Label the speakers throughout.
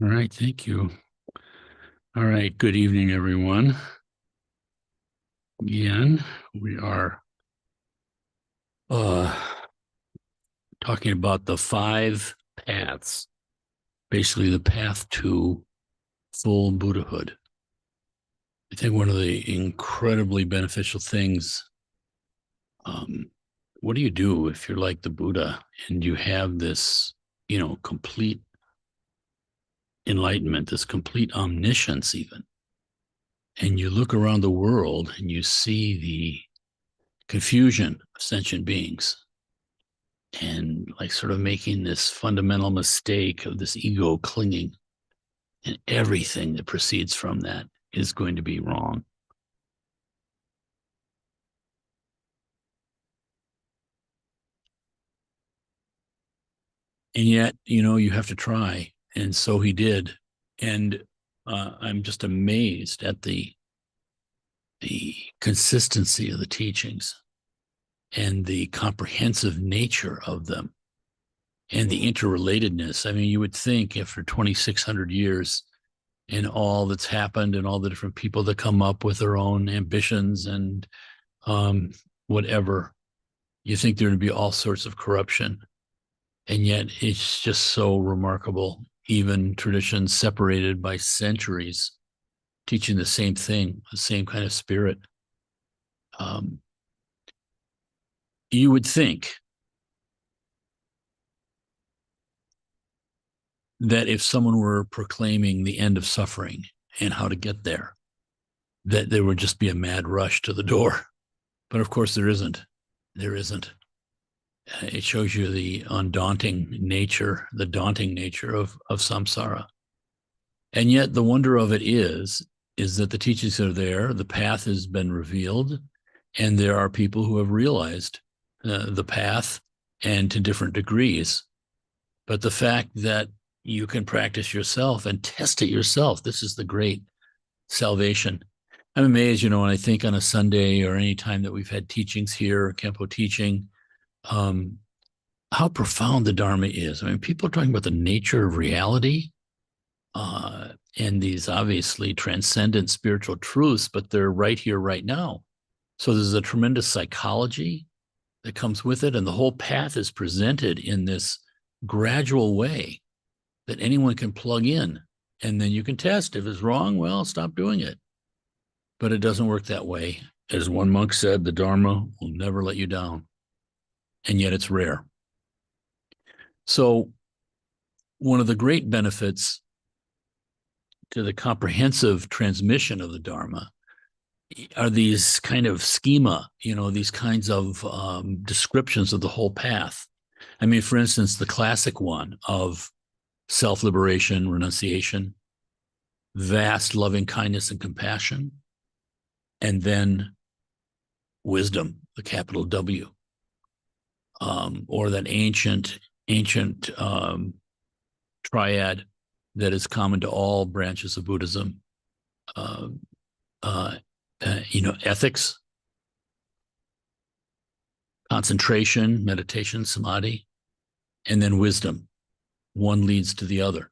Speaker 1: All right, thank you. All right, good evening, everyone. Again, we are uh, talking about the five paths, basically the path to full Buddhahood. I think one of the incredibly beneficial things, um, what do you do if you're like the Buddha and you have this, complete enlightenment, this complete omniscience, even, and you look around the world and you see the confusion of sentient beings and like sort of making this fundamental mistake of this ego clinging, and everything that proceeds from that is going to be wrong. And yet, you have to try. And so he did. And I'm just amazed at the consistency of the teachings and the comprehensive nature of them and the interrelatedness. I mean, you would think after 2,600 years and all that's happened and all the different people that come up with their own ambitions and um, whatever, you think there would be all sorts of corruption. And yet it's just so remarkable. Even traditions separated by centuries teaching the same thing, the same kind of spirit. Um, you would think that if someone were proclaiming the end of suffering and how to get there, that there would just be a mad rush to the door. But of course, there isn't. There isn't. It shows you the undaunting nature, the daunting nature of samsara. And yet the wonder of it is that the teachings are there, the path has been revealed, and there are people who have realized the path and to different degrees. But the fact that you can practice yourself and test it yourself, this is the great salvation. I'm amazed, when I think on a Sunday or any time that we've had teachings here, Kempo teaching, how profound the Dharma is. I mean, people are talking about the nature of reality and these obviously transcendent spiritual truths, but they're right here, right now. So there's a tremendous psychology that comes with it. And the whole path is presented in this gradual way that anyone can plug in. And then you can test. If it's wrong, well, stop doing it. But it doesn't work that way. As one monk said, the Dharma will never let you down. And yet it's rare. So one of the great benefits to the comprehensive transmission of the Dharma are these kind of schema, these kinds of descriptions of the whole path. I mean, for instance, the classic one of self-liberation, renunciation, vast loving kindness and compassion, and then wisdom, the capital W, or that ancient triad that is common to all branches of Buddhism. Ethics, concentration, meditation, samadhi, and then wisdom. One leads to the other.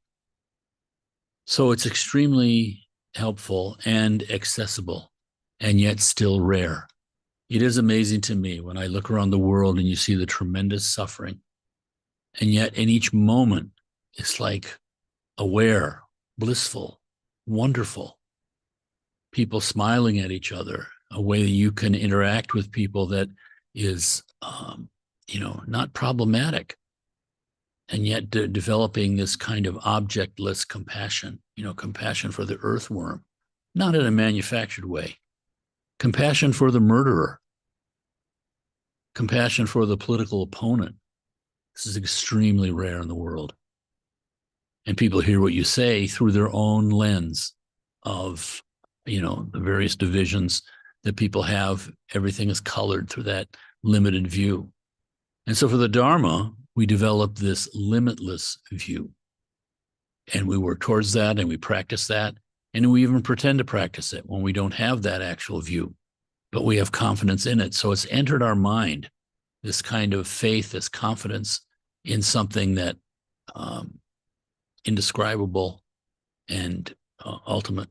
Speaker 1: So it's extremely helpful and accessible, and yet still rare. It is amazing to me when I look around the world and you see the tremendous suffering. And yet in each moment, it's like aware, blissful, wonderful. People smiling at each other, a way that you can interact with people that is, not problematic. And yet developing this kind of objectless compassion, compassion for the earthworm, not in a manufactured way, compassion for the murderer, compassion for the political opponent. This is extremely rare in the world. And people hear what you say through their own lens of, the various divisions that people have. Everything is colored through that limited view. And so for the Dharma, we develop this limitless view. And we work towards that and we practice that. And we even pretend to practice it when we don't have that actual view, but we have confidence in it. So it's entered our mind, this kind of faith, this confidence in something that indescribable and ultimate.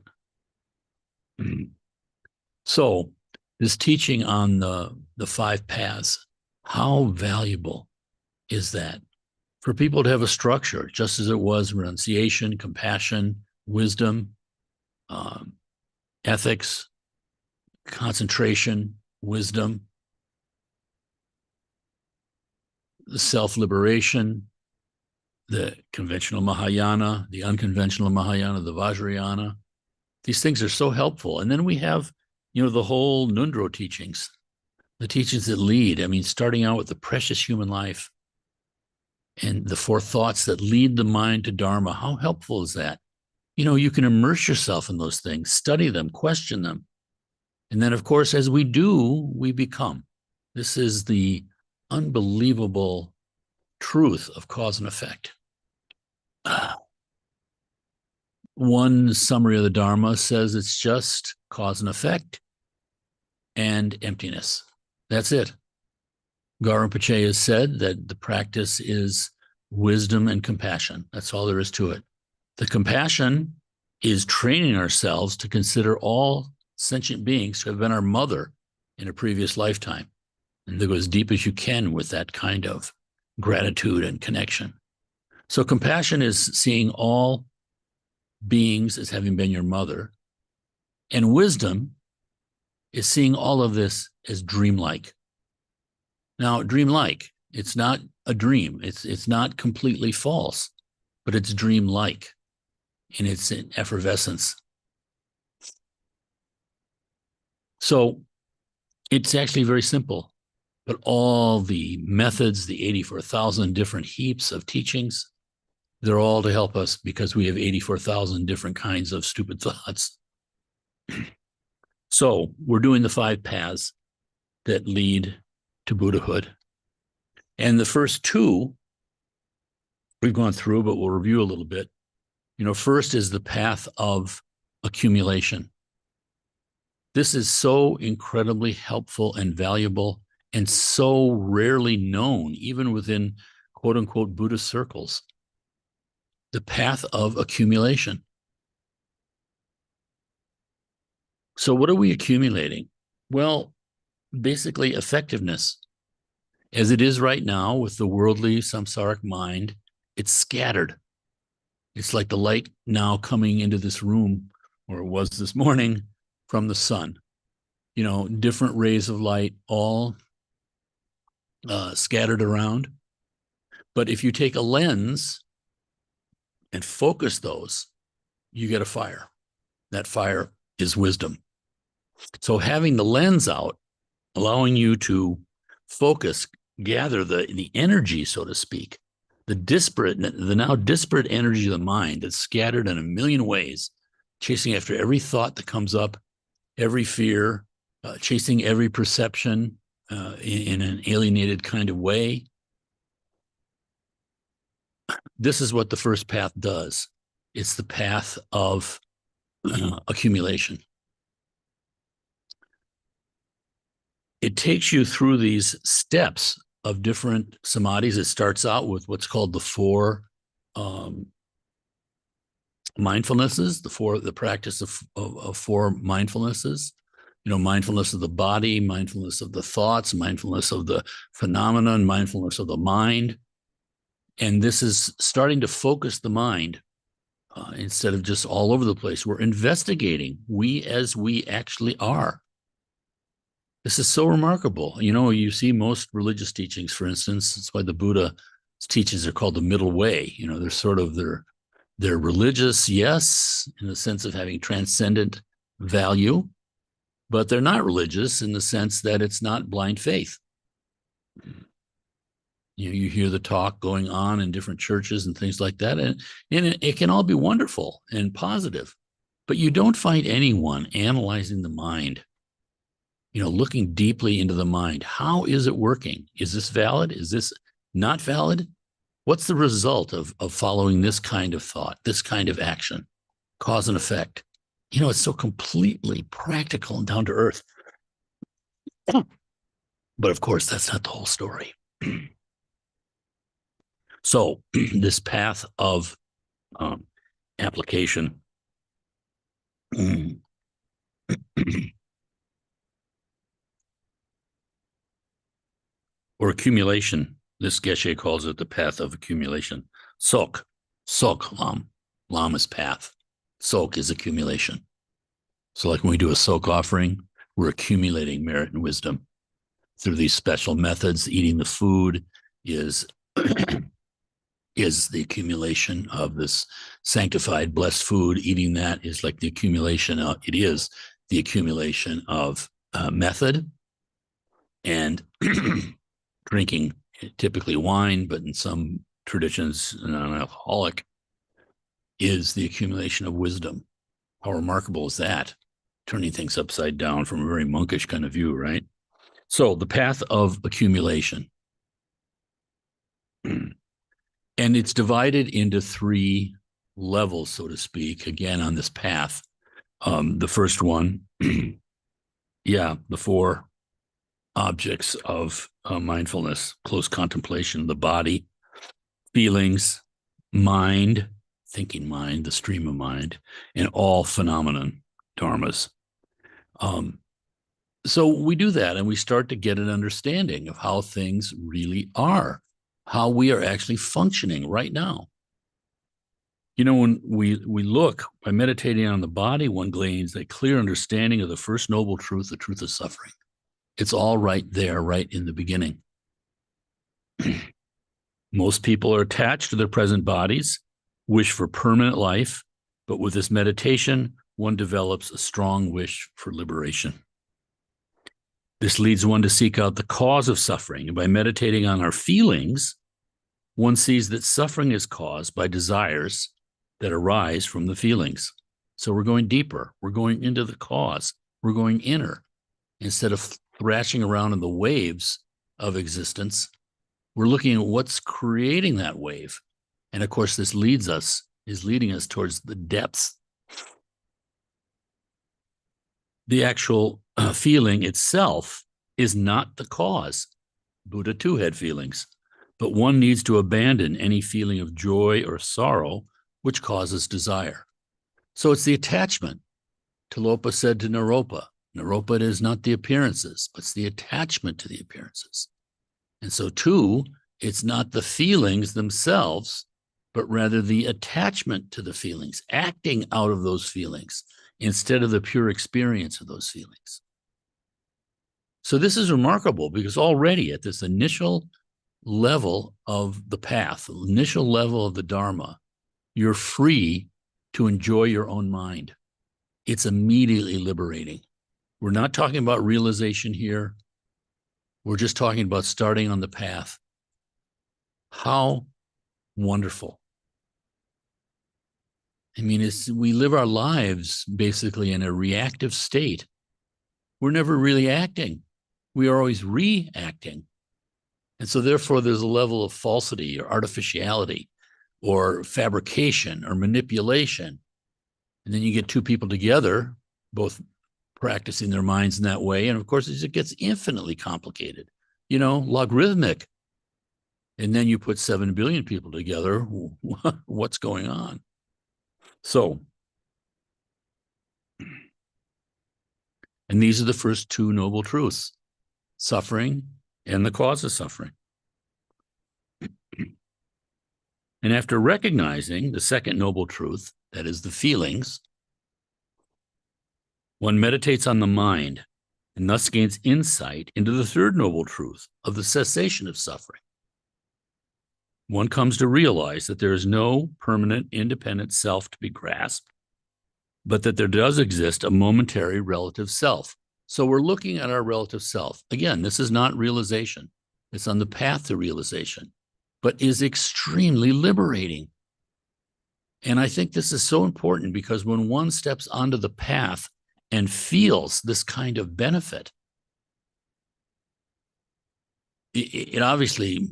Speaker 1: So this teaching on the five paths, how valuable is that for people to have a structure, just as it was renunciation, compassion, wisdom, ethics, concentration, wisdom, the self-liberation, the conventional Mahayana, the unconventional Mahayana, the Vajrayana. These things are so helpful. And then we have, the whole Nundro teachings, the teachings that lead. I mean, starting out with the precious human life and the four thoughts that lead the mind to Dharma. How helpful is that? You can immerse yourself in those things, study them, question them. And then, of course, as we do, we become. This is the unbelievable truth of cause and effect. One summary of the Dharma says it's just cause and effect and emptiness. That's it. Gaur Rinpoche has said that the practice is wisdom and compassion. That's all there is to it. The compassion is training ourselves to consider all sentient beings who have been our mother in a previous lifetime, and to go as deep as you can with that kind of gratitude and connection. So compassion is seeing all beings as having been your mother, and wisdom is seeing all of this as dreamlike. Now, dreamlike, it's not a dream. It's not completely false, but it's dreamlike in its effervescence. So it's actually very simple, but all the methods, the 84,000 different heaps of teachings, they're all to help us because we have 84,000 different kinds of stupid thoughts. So we're doing the five paths that lead to Buddhahood. And the first two we've gone through, but we'll review a little bit. First is the path of accumulation. This is so incredibly helpful and valuable and so rarely known, even within quote unquote Buddhist circles. The path of accumulation. So what are we accumulating? Well, basically effectiveness. As it is right now with the worldly samsaric mind, it's scattered. It's like the light now coming into this room, or it was this morning, from the sun. Different rays of light all scattered around. But if you take a lens and focus those, you get a fire. That fire is wisdom. So having the lens out, allowing you to focus, gather the energy, so to speak, the now disparate energy of the mind that's scattered in a million ways, chasing after every thought that comes up, every fear, chasing every perception in an alienated kind of way. This is what the first path does. It's the path of accumulation. It takes you through these steps of different samadhis. It starts out with what's called the four mindfulnesses, the practice of four mindfulnesses. Mindfulness of the body, mindfulness of the thoughts, mindfulness of the phenomenon, mindfulness of the mind. And this is starting to focus the mind instead of just all over the place. We're investigating we as we actually are. This is so remarkable. You see most religious teachings, for instance, that's why the Buddha's teachings are called the middle way. They're sort of, they're religious, yes, in the sense of having transcendent value, but they're not religious in the sense that it's not blind faith. You hear the talk going on in different churches and things like that, and it can all be wonderful and positive, but you don't find anyone analyzing the mind, looking deeply into the mind. How is it working? Is this valid? Is this not valid? What's the result of following this kind of thought, this kind of action, cause and effect? It's so completely practical and down to earth. But of course, that's not the whole story. So this path of application Or accumulation. This Geshe calls it the path of accumulation. Sok, sok lam. Lam is path. Sok is accumulation. So, like when we do a sok offering, we're accumulating merit and wisdom through these special methods. Eating the food is is the accumulation of this sanctified, blessed food. Eating that is like the accumulation of, it is the accumulation of method. And drinking typically wine, but in some traditions, non-alcoholic, is the accumulation of wisdom. How remarkable is that? Turning things upside down from a very monkish kind of view, right? So the path of accumulation. And it's divided into three levels, so to speak, again, on this path. The first one, the four objects of mindfulness, close contemplation, the body, feelings, mind, thinking mind, the stream of mind, and all phenomenon, dharmas. So we do that, and we start to get an understanding of how things really are, how we are actually functioning right now. You know, when we look, by meditating on the body, one gains a clear understanding of the first noble truth, the truth of suffering. It's all right there, right in the beginning. Most people are attached to their present bodies, wish for permanent life, but with this meditation, one develops a strong wish for liberation. This leads one to seek out the cause of suffering, and by meditating on our feelings, one sees that suffering is caused by desires that arise from the feelings. So we're going deeper. We're going into the cause. We're going inner. Instead of thrashing around in the waves of existence, we're looking at what's creating that wave. And of course, this is leading us towards the depths. The actual feeling itself is not the cause. Buddha too had feelings, but one needs to abandon any feeling of joy or sorrow which causes desire. So it's the attachment. Tilopa said to Naropa, Naropa is not the appearances, but it's the attachment to the appearances. And so too, it's not the feelings themselves, but rather the attachment to the feelings, acting out of those feelings instead of the pure experience of those feelings. So this is remarkable because already at this initial level of the path, the initial level of the Dharma, you're free to enjoy your own mind. It's immediately liberating. We're not talking about realization here. We're just talking about starting on the path. How wonderful. I mean, we live our lives basically in a reactive state. We're never really acting. We are always reacting. And so therefore, there's a level of falsity or artificiality or fabrication or manipulation. And then you get two people together, both practicing their minds in that way. And of course, it gets infinitely complicated, logarithmic. And then you put 7 billion people together. What's going on? So, and these are the first two noble truths, suffering and the cause of suffering. And after recognizing the second noble truth, that is the feelings, one meditates on the mind and thus gains insight into the third noble truth of the cessation of suffering. One comes to realize that there is no permanent, independent self to be grasped, but that there does exist a momentary relative self. So we're looking at our relative self. Again, this is not realization. It's on the path to realization, but is extremely liberating. And I think this is so important because when one steps onto the path and feels this kind of benefit, it obviously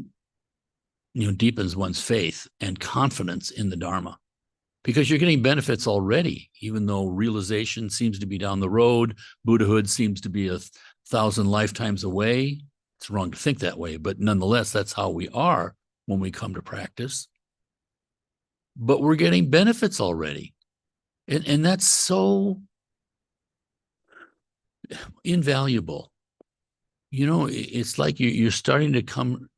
Speaker 1: deepens one's faith and confidence in the Dharma, because you're getting benefits already, even though realization seems to be down the road. Buddhahood seems to be 1,000 lifetimes away. It's wrong to think that way, but nonetheless, that's how we are when we come to practice. But we're getting benefits already. And that's so invaluable. It's like you're starting to come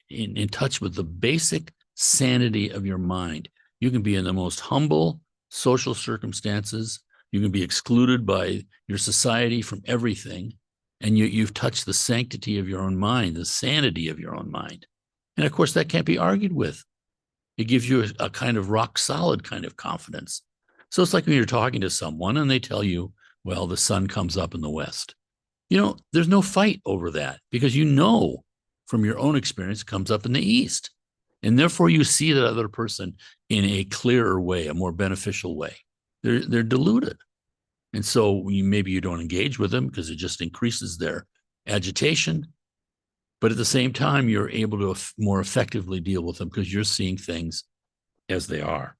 Speaker 1: in touch with the basic sanity of your mind. You can be in the most humble social circumstances. You can be excluded by your society from everything. And you've touched the sanctity of your own mind, the sanity of your own mind. And of course, that can't be argued with. It gives you a kind of rock solid kind of confidence. So it's like when you're talking to someone and they tell you, well, the sun comes up in the west. There's no fight over that because from your own experience it comes up in the east. And therefore you see that other person in a clearer way, a more beneficial way. They're deluded. And so maybe you don't engage with them because it just increases their agitation. But at the same time, you're able to more effectively deal with them because you're seeing things as they are.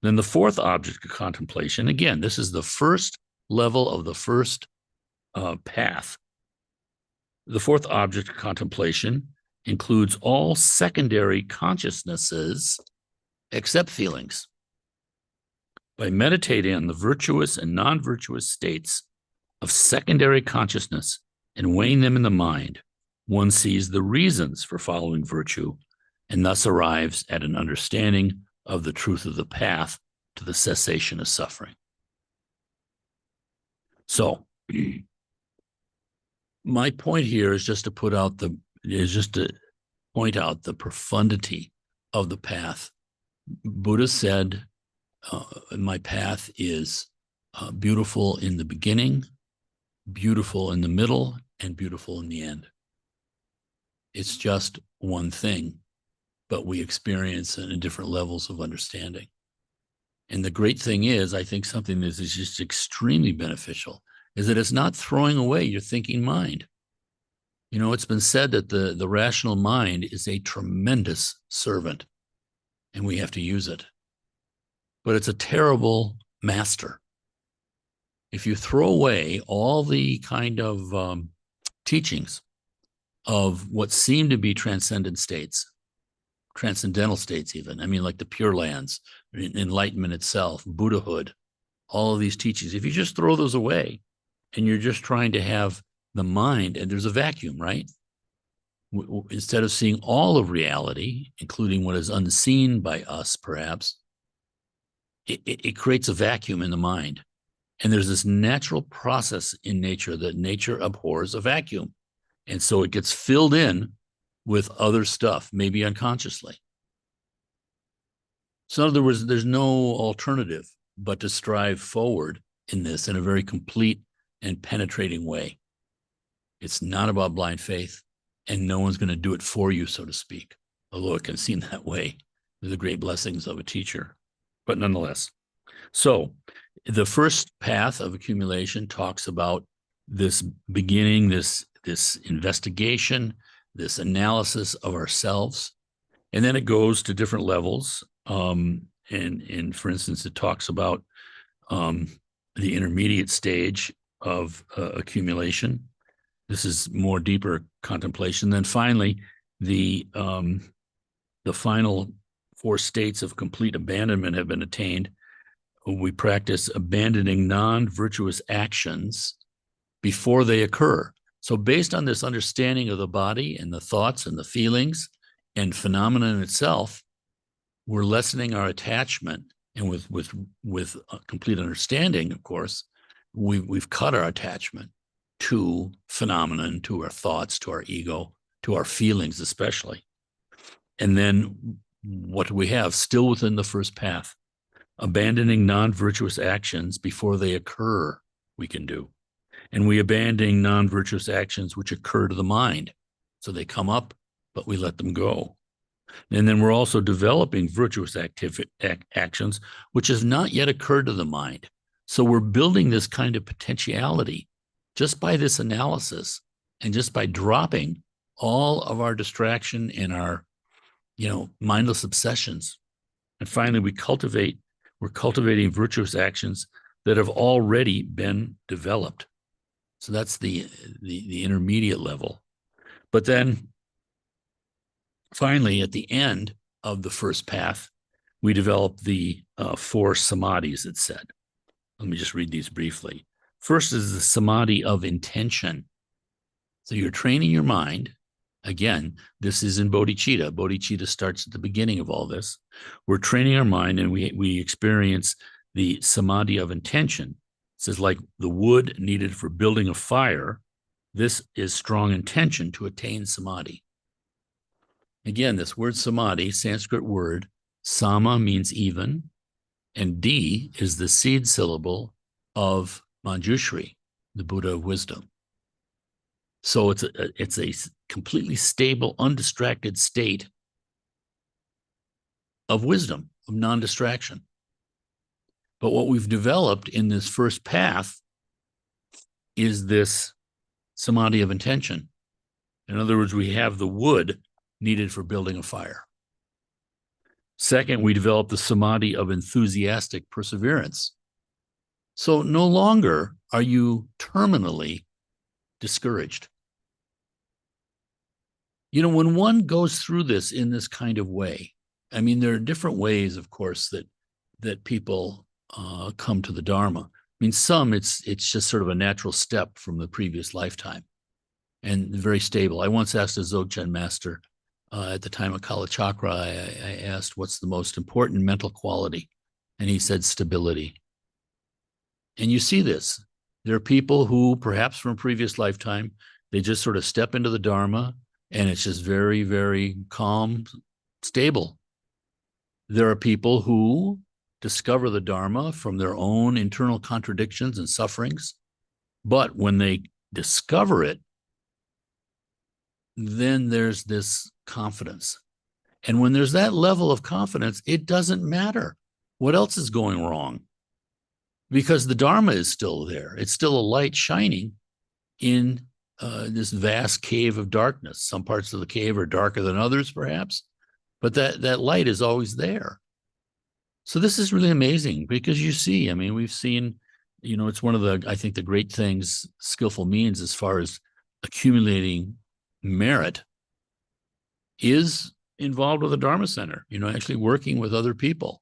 Speaker 1: Then the fourth object of contemplation, again, this is the first level of the first path. The fourth object of contemplation includes all secondary consciousnesses except feelings. By meditating on the virtuous and non-virtuous states of secondary consciousness and weighing them in the mind, one sees the reasons for following virtue and thus arrives at an understanding of the truth of the path to the cessation of suffering. So, my point here is just to point out the profundity of the path. Buddha said, my path is beautiful in the beginning, beautiful in the middle, and beautiful in the end. It's just one thing, but we experience it in different levels of understanding. And the great thing is, I think something that is just extremely beneficial is that it's not throwing away your thinking mind. It's been said that the rational mind is a tremendous servant, and we have to use it. But it's a terrible master. If you throw away all the kind of teachings of what seem to be transcendental states even, like the Pure Lands, enlightenment itself, Buddhahood, all of these teachings, if you just throw those away and you're just trying to have the mind, and there's a vacuum, right? Instead of seeing all of reality, including what is unseen by us, perhaps, it creates a vacuum in the mind. And there's this natural process in nature that nature abhors a vacuum. And so it gets filled in with other stuff, maybe unconsciously. So in other words, there's no alternative but to strive forward in this in a very complete and penetrating way. It's not about blind faith, and no one's going to do it for you, so to speak, although it can seem that way. The great blessings of a teacher, but nonetheless. So the first path of accumulation talks about this beginning, this investigation, this analysis of ourselves, and then it goes to different levels. And for instance, it talks about the intermediate stage of accumulation. This is more deeper contemplation. Then finally, the final four states of complete abandonment have been attained. We practice abandoning non-virtuous actions before they occur. So based on this understanding of the body and the thoughts and the feelings and phenomenon itself, we're lessening our attachment. And with complete understanding, of course, we've cut our attachment to phenomenon, to our thoughts, to our ego, to our feelings especially. And then what do we have? Still within the first path, abandoning non-virtuous actions before they occur, we can do. And we abandon non-virtuous actions which occur to the mind. So they come up, but we let them go. And then we're also developing virtuous actions, which has not yet occurred to the mind. So we're building this kind of potentiality just by this analysis and just by dropping all of our distraction and our, mindless obsessions. And finally, we're cultivating virtuous actions that have already been developed. So that's the intermediate level. But then finally, at the end of the first path, we developed the four samadhis, it said. Let me just read these briefly. First is the samadhi of intention. So you're training your mind. Again, this is in bodhicitta. Bodhicitta starts at the beginning of all this. We're training our mind, and we experience the samadhi of intention. It says, like the wood needed for building a fire, this is strong intention to attain samadhi. Again, this word samadhi, Sanskrit word, sama means even, and D is the seed syllable of Manjushri, the Buddha of wisdom. So it's a completely stable, undistracted state of wisdom, of non-distraction. But what we've developed in this first path is this samadhi of intention. In other words, we have the wood needed for building a fire. Second, we develop the samadhi of enthusiastic perseverance. So no longer are you terminally discouraged. You know, when one goes through this in this kind of way, I mean, there are different ways, of course, that people come to the Dharma. I mean, some it's just sort of a natural step from the previous lifetime and very stable. I once asked a Dzogchen master at the time of Kala Chakra, I asked, what's the most important mental quality? And he said, stability. And you see this. There are people who, perhaps from a previous lifetime, they just sort of step into the Dharma, and it's just very, very calm, stable. There are people who discover the Dharma from their own internal contradictions and sufferings. But when they discover it, then there's this confidence. And when there's that level of confidence, it doesn't matter what else is going wrong, because the Dharma is still there. It's still a light shining in this vast cave of darkness. Some parts of the cave are darker than others, perhaps, but that light is always there. So this is really amazing, because you see, I mean, we've seen, you know, it's one of the, I think, the great things skillful means as far as accumulating merit is involved with a Dharma center, you know, actually working with other people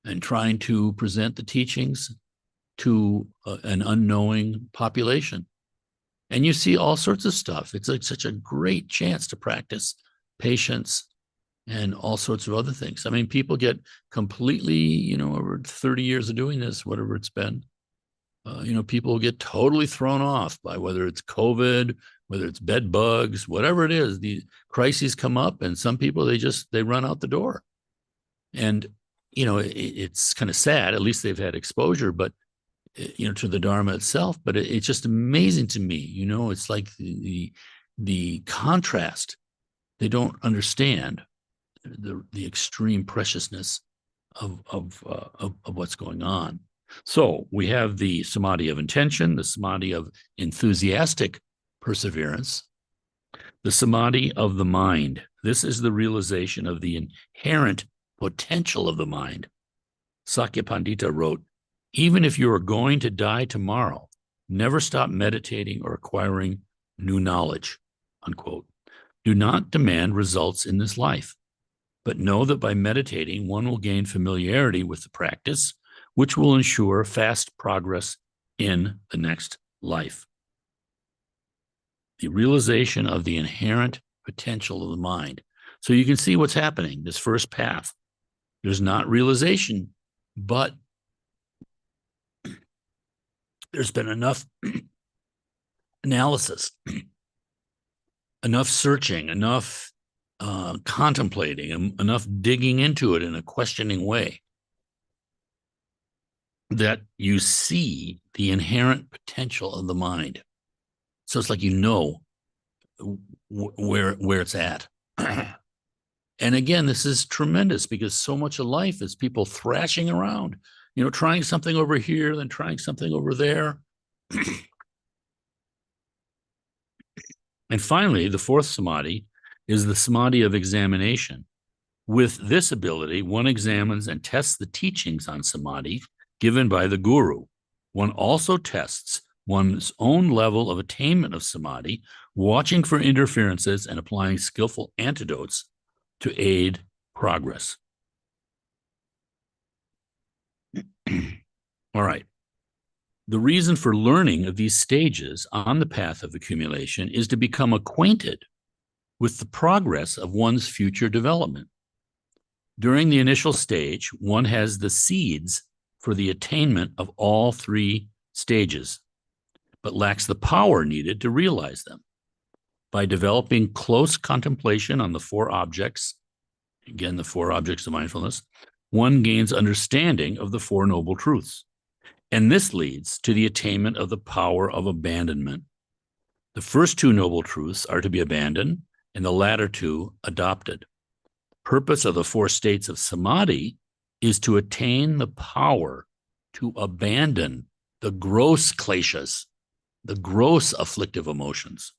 Speaker 1: and trying to present the teachings to an unknowing population. And you see all sorts of stuff. It's like such a great chance to practice patience and all sorts of other things. I mean, people get completely, you know, over 30 years of doing this, whatever it's been, you know, people get totally thrown off by whether it's COVID, whether it's bed bugs, whatever it is. The crises come up, and some people, they run out the door. And, you know, it's kind of sad. At least they've had exposure, but, you know, to the Dharma itself. But it's just amazing to me. You know, it's like the contrast. They don't understand the extreme preciousness of what's going on. So we have the samadhi of intention, the samadhi of enthusiastic perseverance, the samadhi of the mind. This is the realization of the inherent potential of the mind. Sakya Pandita wrote, even if you are going to die tomorrow, never stop meditating or acquiring new knowledge, unquote. Do not demand results in this life, but know that by meditating, one will gain familiarity with the practice, which will ensure fast progress in the next life. The realization of the inherent potential of the mind. So you can see what's happening, this first path. There's not realization, but there's been enough analysis, enough searching, enough contemplating, enough digging into it in a questioning way that you see the inherent potential of the mind. So it's like, you know, where it's at. And again, this is tremendous, because so much of life is people thrashing around, you know, trying something over here, then trying something over there. And finally, the fourth samadhi is the samadhi of examination. With this ability, one examines and tests the teachings on samadhi given by the guru. One also tests one's own level of attainment of samadhi, watching for interferences and applying skillful antidotes to aid progress. All right. The reason for learning of these stages on the path of accumulation is to become acquainted with the progress of one's future development. During the initial stage, one has the seeds for the attainment of all three stages, but lacks the power needed to realize them. By developing close contemplation on the four objects, again, the four objects of mindfulness, one gains understanding of the Four Noble Truths. And this leads to the attainment of the power of abandonment. The first two noble truths are to be abandoned, and the latter two adopted. Purpose of the four states of samadhi is to attain the power to abandon the gross kleshas, the gross afflictive emotions,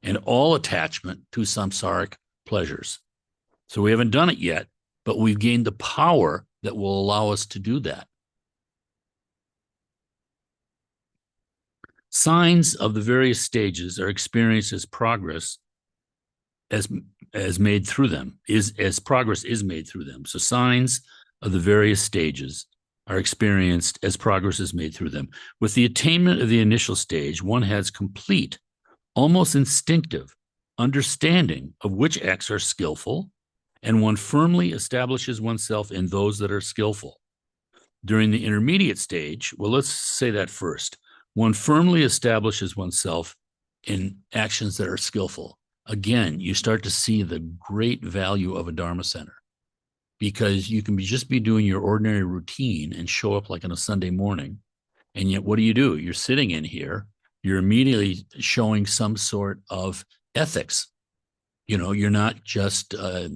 Speaker 1: and all attachment to samsaric pleasures. So we haven't done it yet, but we've gained the power that will allow us to do that. Signs of the various stages are experienced as progress as made through them, as progress is made through them. So signs of the various stages are experienced as progress is made through them. With the attainment of the initial stage, one has complete, almost instinctive understanding of which acts are skillful, and one firmly establishes oneself in those that are skillful. During the intermediate stage, well, let's say that first. One firmly establishes oneself in actions that are skillful. Again, you start to see the great value of a Dharma center, because you can just be doing your ordinary routine and show up like on a Sunday morning. And yet, what do? You're sitting in here, you're immediately showing some sort of ethics. You're not just, I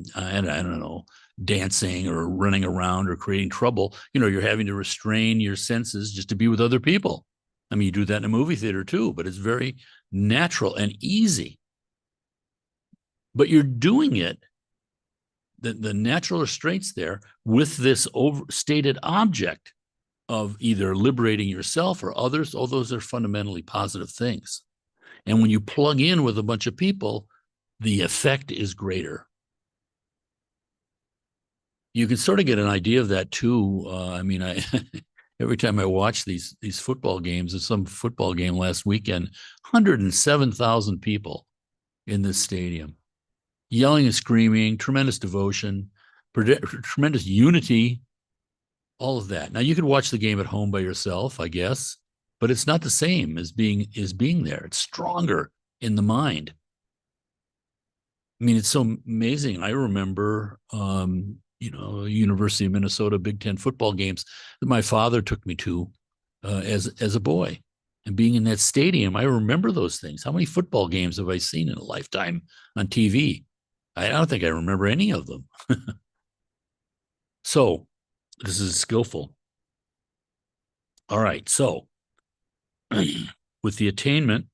Speaker 1: don't know, dancing or running around or creating trouble. You're having to restrain your senses just to be with other people. I mean, you do that in a movie theater too, but it's very natural and easy. But you're doing it, the natural restraints there, with this overstated object of either liberating yourself or others. All those are fundamentally positive things. And when you plug in with a bunch of people, the effect is greater. You can sort of get an idea of that too. Every time I watch these football games, there's some football game last weekend, 107,000 people in this stadium, yelling and screaming, tremendous devotion, tremendous unity, all of that. Now, you could watch the game at home by yourself, I guess, but it's not the same as being there. It's stronger in the mind. I mean, it's so amazing. I remember, University of Minnesota Big Ten football games that my father took me to as a boy. And being in that stadium, I remember those things. How many football games have I seen in a lifetime on TV? I don't think I remember any of them. So this is skillful. All right. So with the attainment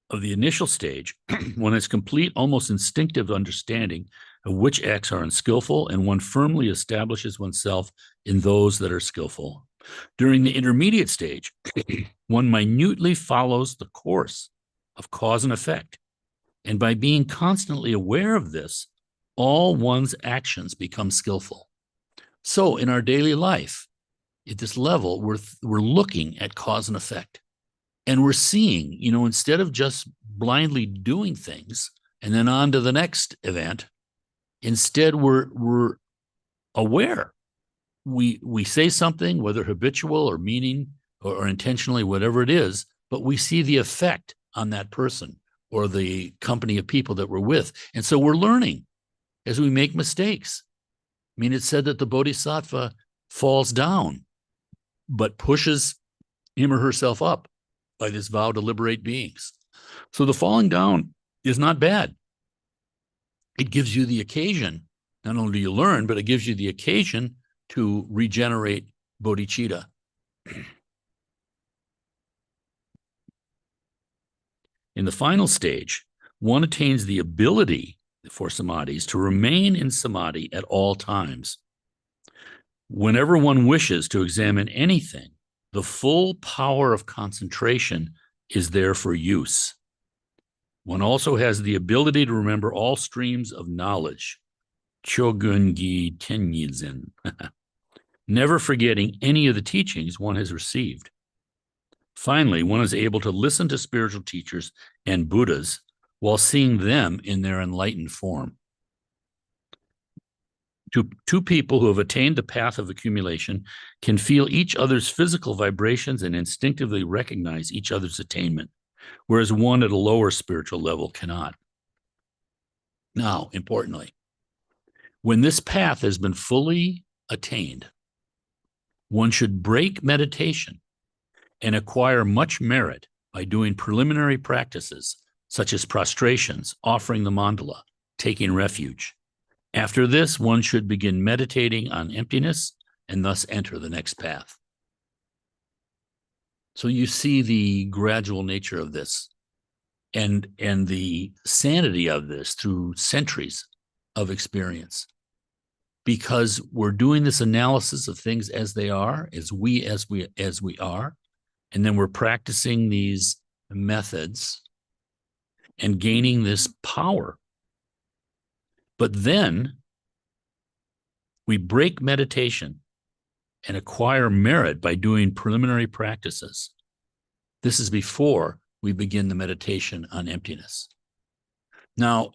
Speaker 1: of the initial stage, one has complete, almost instinctive understanding of which acts are unskillful, and one firmly establishes oneself in those that are skillful. During the intermediate stage, one minutely follows the course of cause and effect, and by being constantly aware of this, all one's actions become skillful. So in our daily life, at this level, we're looking at cause and effect. And we're seeing, instead of just blindly doing things and then on to the next event, instead we're aware. We say something, whether habitual or meaning or intentionally, whatever it is, but we see the effect on that person or the company of people that we're with. And so we're learning as we make mistakes. I mean, it's said that the bodhisattva falls down, but pushes him or herself up by this vow to liberate beings. So the falling down is not bad. It gives you the occasion, not only do you learn, but it gives you the occasion to regenerate bodhicitta. In the final stage, one attains the ability for samadhis to remain in samadhi at all times. Whenever one wishes to examine anything, the full power of concentration is there for use. One also has the ability to remember all streams of knowledge, Chogungi Tenyizin. Never forgetting any of the teachings one has received. Finally, one is able to listen to spiritual teachers and Buddhas while seeing them in their enlightened form. Two people who have attained the path of accumulation can feel each other's physical vibrations and instinctively recognize each other's attainment, whereas one at a lower spiritual level cannot. Now, importantly, when this path has been fully attained, one should break meditation and acquire much merit by doing preliminary practices such as prostrations, offering the mandala, taking refuge. After this, one should begin meditating on emptiness and thus enter the next path. So you see the gradual nature of this and the sanity of this through centuries of experience, because we're doing this analysis of things as they are, as we are, and then we're practicing these methods and gaining this power. But then we break meditation and acquire merit by doing preliminary practices. This is before we begin the meditation on emptiness. Now,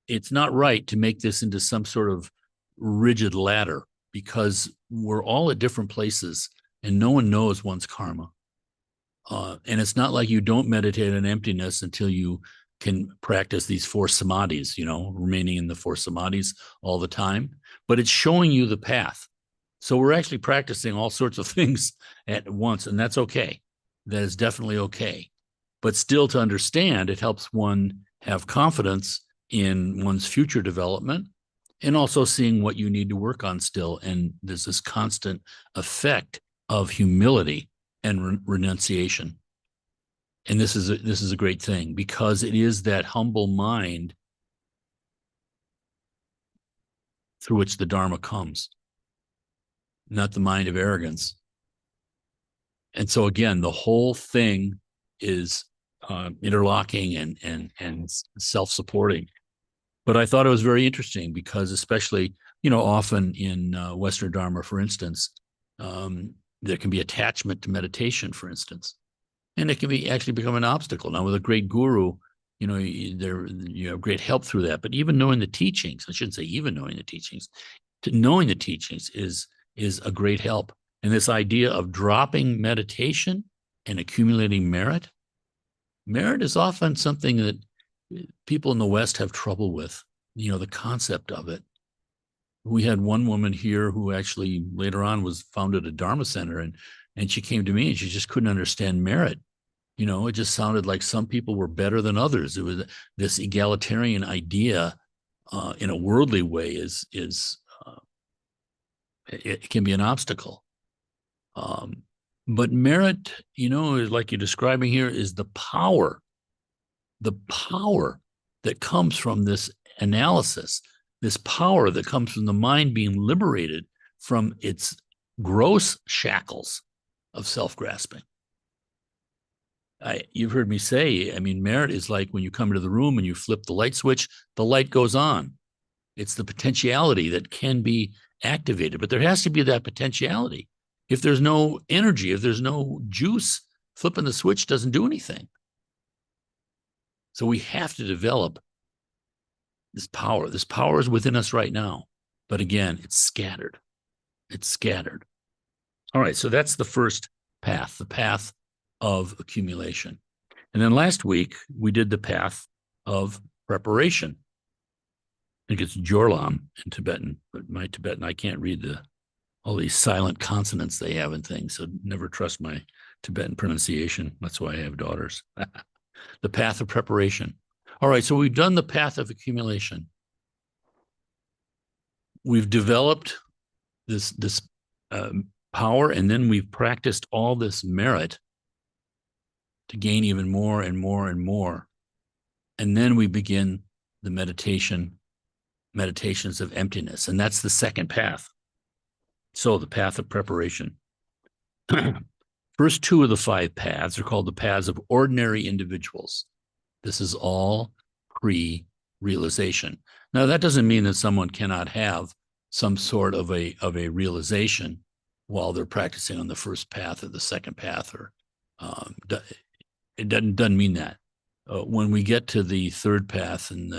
Speaker 1: it's not right to make this into some sort of rigid ladder, because we're all at different places and no one knows one's karma. And it's not like you don't meditate on emptiness until you can practice these four samadhis, remaining in the four samadhis all the time, but it's showing you the path. So we're actually practicing all sorts of things at once, and that's okay. That is definitely okay. But still, to understand, it helps one have confidence in one's future development and also seeing what you need to work on still. And there's this constant effect of humility and renunciation. And this is a great thing, because it is that humble mind through which the Dharma comes, not the mind of arrogance. And so again, the whole thing is interlocking and self-supporting. But I thought it was very interesting because, especially, often in Western Dharma, for instance, there can be attachment to meditation, for instance. And it can actually become an obstacle. Now, with a great guru, you have great help through that. But even knowing the teachings, I shouldn't say even knowing the teachings, knowing the teachings is a great help. And this idea of dropping meditation and accumulating merit is often something that people in the West have trouble with, the concept of it. We had one woman here who actually later on founded a Dharma center, and she came to me and she just couldn't understand merit. It just sounded like some people were better than others. It was this egalitarian idea in a worldly way it can be an obstacle. But merit, like you're describing here, is the power that comes from this analysis, this power that comes from the mind being liberated from its gross shackles of self-grasping. You've heard me say, merit is like when you come into the room and you flip the light switch, the light goes on. It's the potentiality that can be activated, but there has to be that potentiality. If there's no energy, if there's no juice, flipping the switch doesn't do anything. So we have to develop this power. This power is within us right now. But again, it's scattered. All right, so that's the first path, the path of accumulation. And then last week, we did the path of preparation. I think it's Jorlam in Tibetan, but my Tibetan, I can't read all these silent consonants they have and things, so never trust my Tibetan pronunciation. That's why I have daughters. The path of preparation. All right, so we've done the path of accumulation. We've developed this power, and then we've practiced all this merit to gain even more and more and more. And then we begin the meditations of emptiness. And that's the second path. So the path of preparation. First two of the five paths are called the paths of ordinary individuals. This is all pre-realization. Now, that doesn't mean that someone cannot have some sort of a realization while they're practicing on the first path or the second path, or it doesn't mean that. When we get to the third path and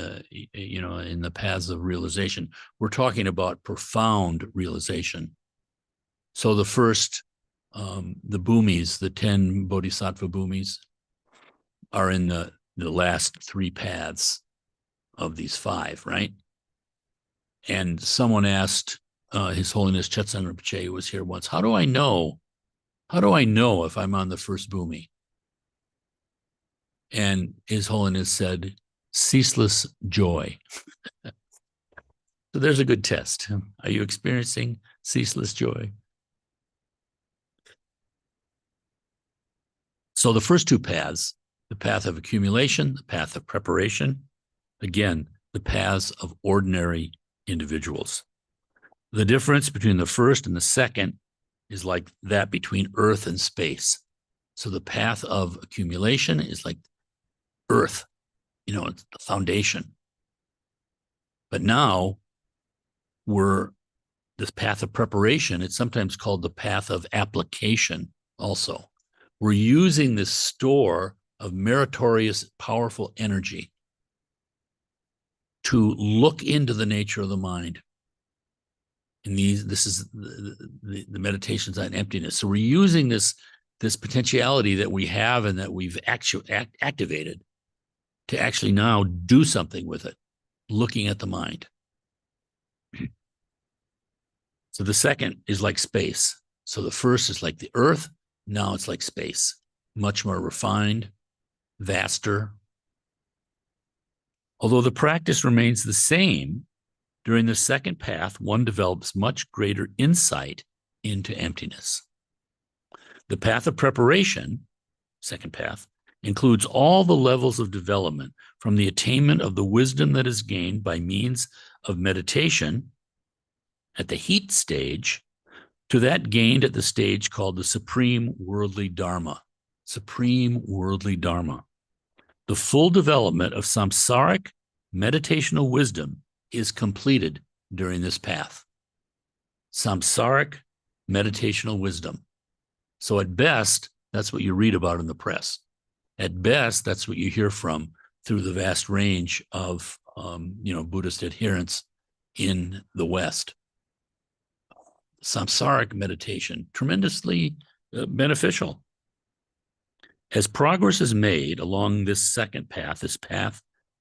Speaker 1: in the paths of realization, we're talking about profound realization. So the first, the bhumis, the 10 bodhisattva bhumis, are in the last three paths of these five, right? And someone asked His Holiness Chetsen Rinpoche, who was here once, how do I know if I'm on the first bhumi? And His Holiness said, ceaseless joy. So there's a good test. Are you experiencing ceaseless joy? So the first two paths, the path of accumulation, the path of preparation, again, the paths of ordinary individuals. The difference between the first and the second is like that between earth and space. So the path of accumulation is like earth, it's the foundation. But now this path of preparation, it's sometimes called the path of application also. We're using this store of meritorious, powerful energy to look into the nature of the mind. And this is the meditations on emptiness. So we're using this potentiality that we have and that we've activated to actually now do something with it, looking at the mind. So the second is like space. So the first is like the earth. Now it's like space, much more refined, vaster. Although the practice remains the same, during the second path, one develops much greater insight into emptiness. The path of preparation, second path, includes all the levels of development from the attainment of the wisdom that is gained by means of meditation at the heat stage to that gained at the stage called the supreme worldly dharma. Supreme worldly dharma. The full development of samsaric meditational wisdom is completed during this path. Samsaric meditational wisdom. So at best, that's what you read about in the press. At best, that's what you hear from through the vast range of Buddhist adherents in the West. Samsaric meditation, tremendously beneficial. As progress is made along this second path, this path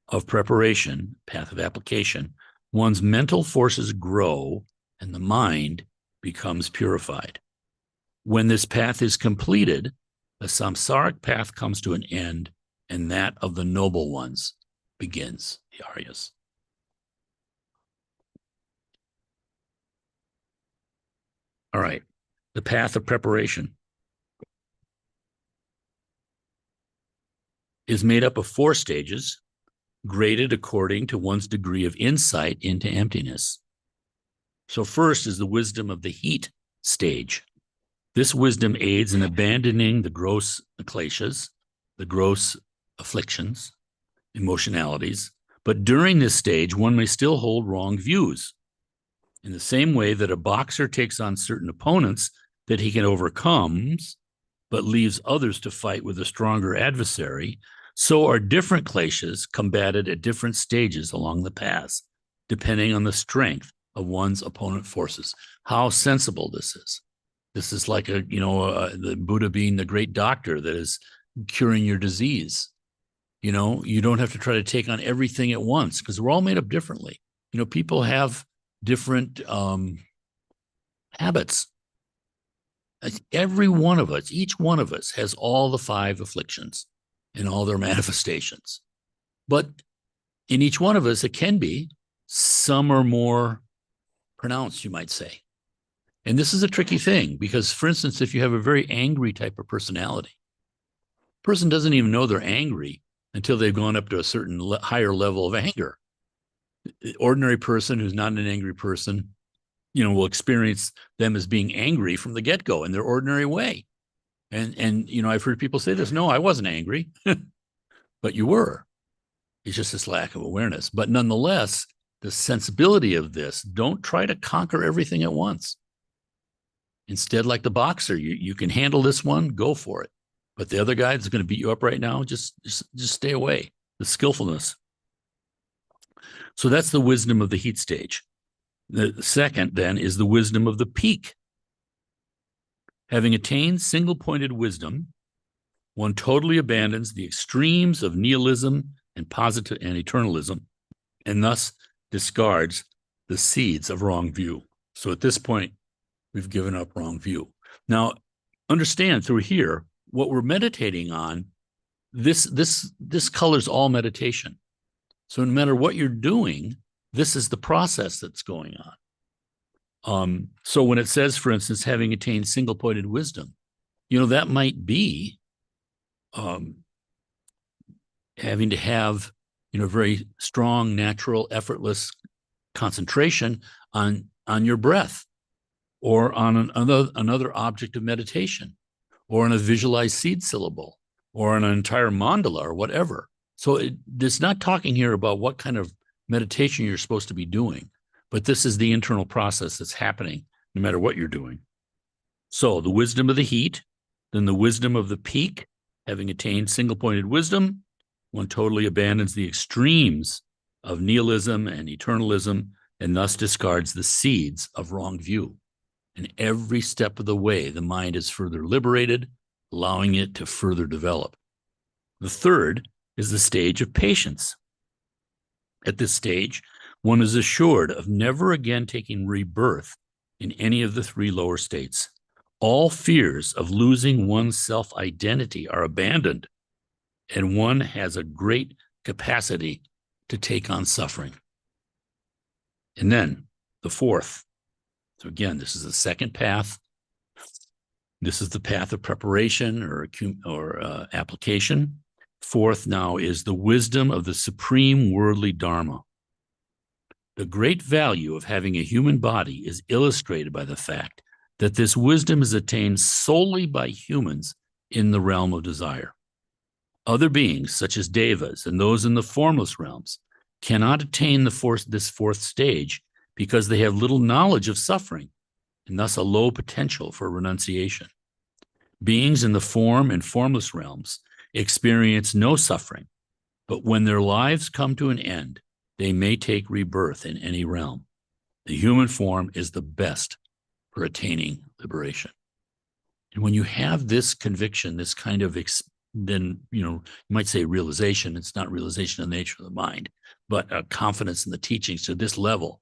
Speaker 1: of preparation, path of application, one's mental forces grow and the mind becomes purified. When this path is completed, the samsaric path comes to an end, and that of the noble ones begins, the Aryas. All right, the path of preparation is made up of 4 stages, graded according to one's degree of insight into emptiness. So first is the wisdom of the heat stage. This wisdom aids in abandoning the gross kleshas, the gross afflictions, emotionalities. But during this stage, one may still hold wrong views. In the same way that a boxer takes on certain opponents that he can overcome, but leaves others to fight with a stronger adversary, so are different kleshas combated at different stages along the paths, depending on the strength of one's opponent forces. How sensible this is. This is like the Buddha being the great doctor that is curing your disease. You don't have to try to take on everything at once because we're all made up differently. People have different habits. Every one of us, each one of us has all the 5 afflictions and all their manifestations. But in each one of us, it can be some are more pronounced, you might say. And this is a tricky thing because, for instance, if you have a very angry type of personality, a person doesn't even know they're angry until they've gone up to a certain higher level of anger. The ordinary person who's not an angry person, will experience them as being angry from the get-go in their ordinary way. And I've heard people say this, no, I wasn't angry, but you were. It's just this lack of awareness. But nonetheless, the sensibility of this. Don't try to conquer everything at once. Instead, like the boxer, you can handle this one, go for it. But the other guy that's going to beat you up right now, just stay away. The skillfulness. So that's the wisdom of the heat stage. The second, then, is the wisdom of the peak. Having attained single-pointed wisdom, one totally abandons the extremes of nihilism and positive and eternalism, and thus discards the seeds of wrong view. So at this point, we've given up wrong view. Now, understand through here, what we're meditating on, this colors all meditation. So no matter what you're doing, this is the process that's going on. So when it says, for instance, having attained single-pointed wisdom, that might be having to have, very strong, natural, effortless concentration on your breath, or on another object of meditation, or on a visualized seed syllable, or on an entire mandala, or whatever. So it's not talking here about what kind of meditation you're supposed to be doing, but this is the internal process that's happening no matter what you're doing. So the wisdom of the heat, then the wisdom of the peak, having attained single-pointed wisdom, one totally abandons the extremes of nihilism and eternalism, and thus discards the seeds of wrong view. And every step of the way, the mind is further liberated, allowing it to further develop. The third is the stage of patience. At this stage, one is assured of never again taking rebirth in any of the three lower states. All fears of losing one's self-identity are abandoned, and one has a great capacity to take on suffering. And then the fourth. So again, this is the second path. This is the path of preparation or application. Fourth now is the wisdom of the supreme worldly dharma. The great value of having a human body is illustrated by the fact that this wisdom is attained solely by humans in the realm of desire. Other beings, such as devas and those in the formless realms, cannot attain this fourth stage because they have little knowledge of suffering and thus a low potential for renunciation. Beings in the form and formless realms experience no suffering, but when their lives come to an end, they may take rebirth in any realm. The human form is the best for attaining liberation. And when you have this conviction, this kind of, then, you might say realization, it's not realization of the nature of the mind, but confidence in the teachings to this level,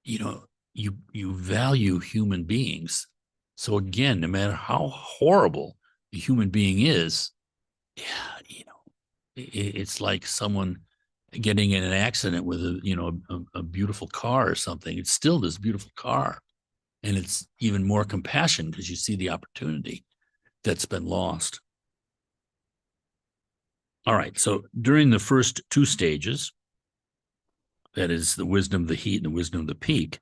Speaker 1: you value human beings. So again, no matter how horrible the human being is, it's like someone getting in an accident with a beautiful car or something. It's still this beautiful car. And it's even more compassion because you see the opportunity that's been lost. All right, so during the first two stages, that is the wisdom of the heat and the wisdom of the peak,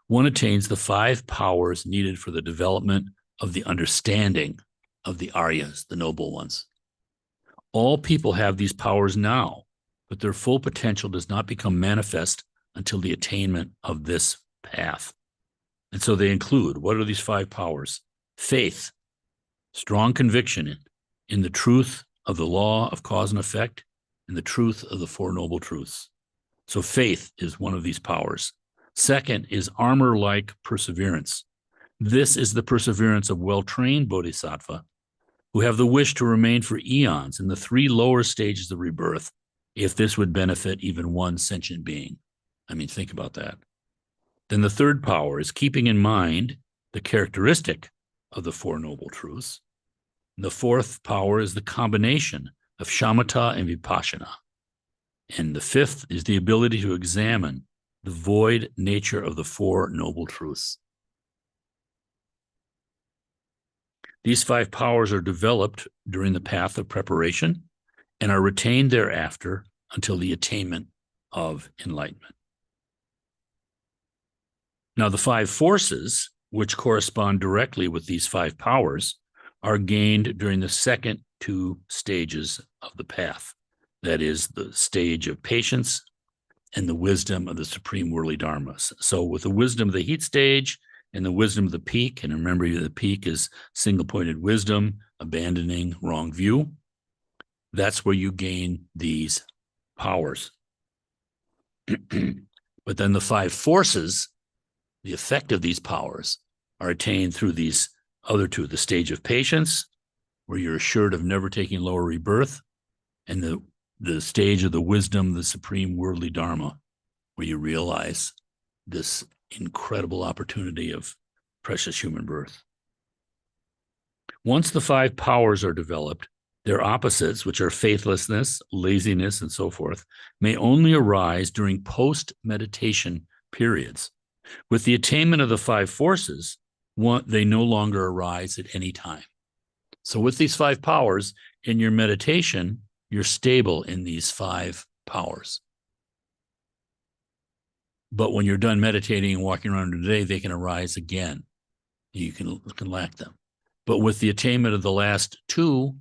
Speaker 1: one attains the 5 powers needed for the development of the understanding of the Aryas, the noble ones. All people have these powers now, but their full potential does not become manifest until the attainment of this path. And so they include, what are these 5 powers? Faith, strong conviction in the truth of the law of cause and effect, and the truth of the 4 noble truths. So faith is one of these powers. Second is armor-like perseverance. This is the perseverance of well-trained bodhisattva who have the wish to remain for eons in the 3 lower stages of rebirth, if this would benefit even one sentient being. I mean, think about that. Then the third power is keeping in mind the characteristic of the 4 noble truths. And the fourth power is the combination of shamatha and vipassana. And the fifth is the ability to examine the void nature of the 4 noble truths. These 5 powers are developed during the path of preparation and are retained thereafter until the attainment of enlightenment. Now, the 5 forces, which correspond directly with these 5 powers, are gained during the second 2 stages of the path. That is the stage of patience and the wisdom of the supreme worldly dharmas. So with the wisdom of the heat stage and the wisdom of the peak, and remember the peak is single-pointed wisdom, abandoning wrong view, that's where you gain these powers. But then the 5 forces, the effect of these powers, are attained through these other 2, the stage of patience, where you're assured of never taking lower rebirth, and the stage of the wisdom, the supreme worldly dharma, where you realize this incredible opportunity of precious human birth. Once the 5 powers are developed, their opposites, which are faithlessness, laziness, and so forth, may only arise during post-meditation periods. With the attainment of the 5 forces, they no longer arise at any time. So with these 5 powers, in your meditation, you're stable in these 5 powers. But when you're done meditating and walking around today, they can arise again. You can lack them. But with the attainment of the last 2,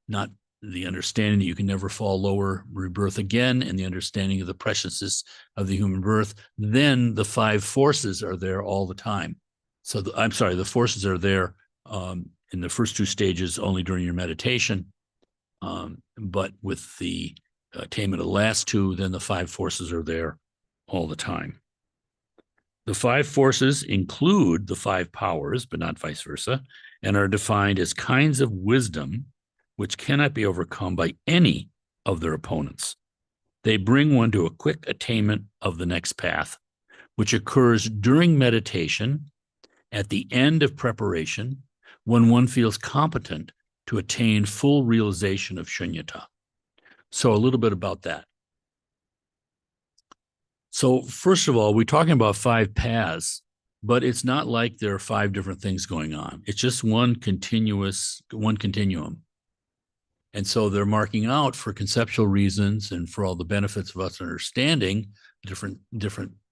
Speaker 1: not the understanding that you can never fall lower rebirth again, and the understanding of the preciousness of the human birth, then the 5 forces are there all the time. So the forces are there in the first 2 stages only during your meditation. But with the attainment of the last 2, then the 5 forces are there all the time. The 5 forces include the 5 powers, but not vice versa, and are defined as kinds of wisdom which cannot be overcome by any of their opponents. They bring one to a quick attainment of the next path, which occurs during meditation, at the end of preparation, when one feels competent to attain full realization of shunyata. So a little bit about that. So first of all, we're talking about 5 paths, but it's not like there are 5 different things going on. It's just one continuum. And so they're marking out, for conceptual reasons and for all the benefits of us understanding different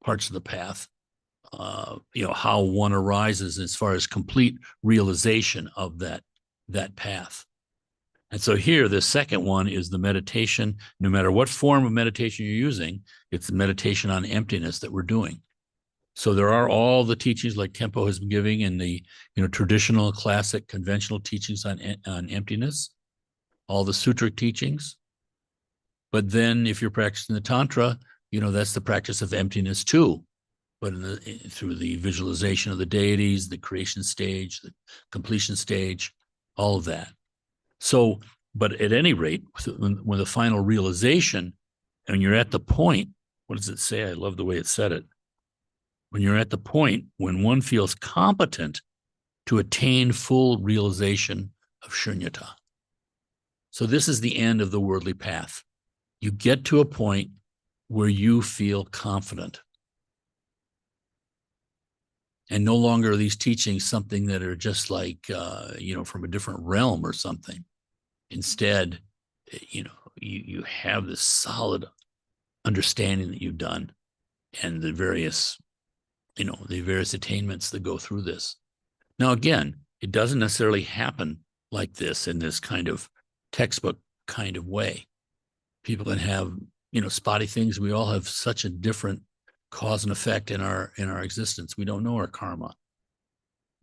Speaker 1: parts of the path, how one arises as far as complete realization of that path. And so here, the second one is the meditation. No matter what form of meditation you're using, it's the meditation on emptiness that we're doing. So there are all the teachings like Tempo has been giving in the traditional, classic, conventional teachings on emptiness, all the sutric teachings. But then if you're practicing the Tantra, that's the practice of emptiness too. But through the visualization of the deities, the creation stage, the completion stage, all of that. So, but at any rate, when the final realization, and you're at the point, what does it say? I love the way it said it. When you're at the point when one feels competent to attain full realization of shunyata. So this is the end of the worldly path. You get to a point where you feel confident. And no longer are these teachings something that are just like, from a different realm or something. Instead, you have this solid understanding that you've done and the various attainments that go through this. Now, again, it doesn't necessarily happen like this in this kind of textbook kind of way. People can have, spotty things. We all have such a different cause and effect in our existence. We don't know our karma.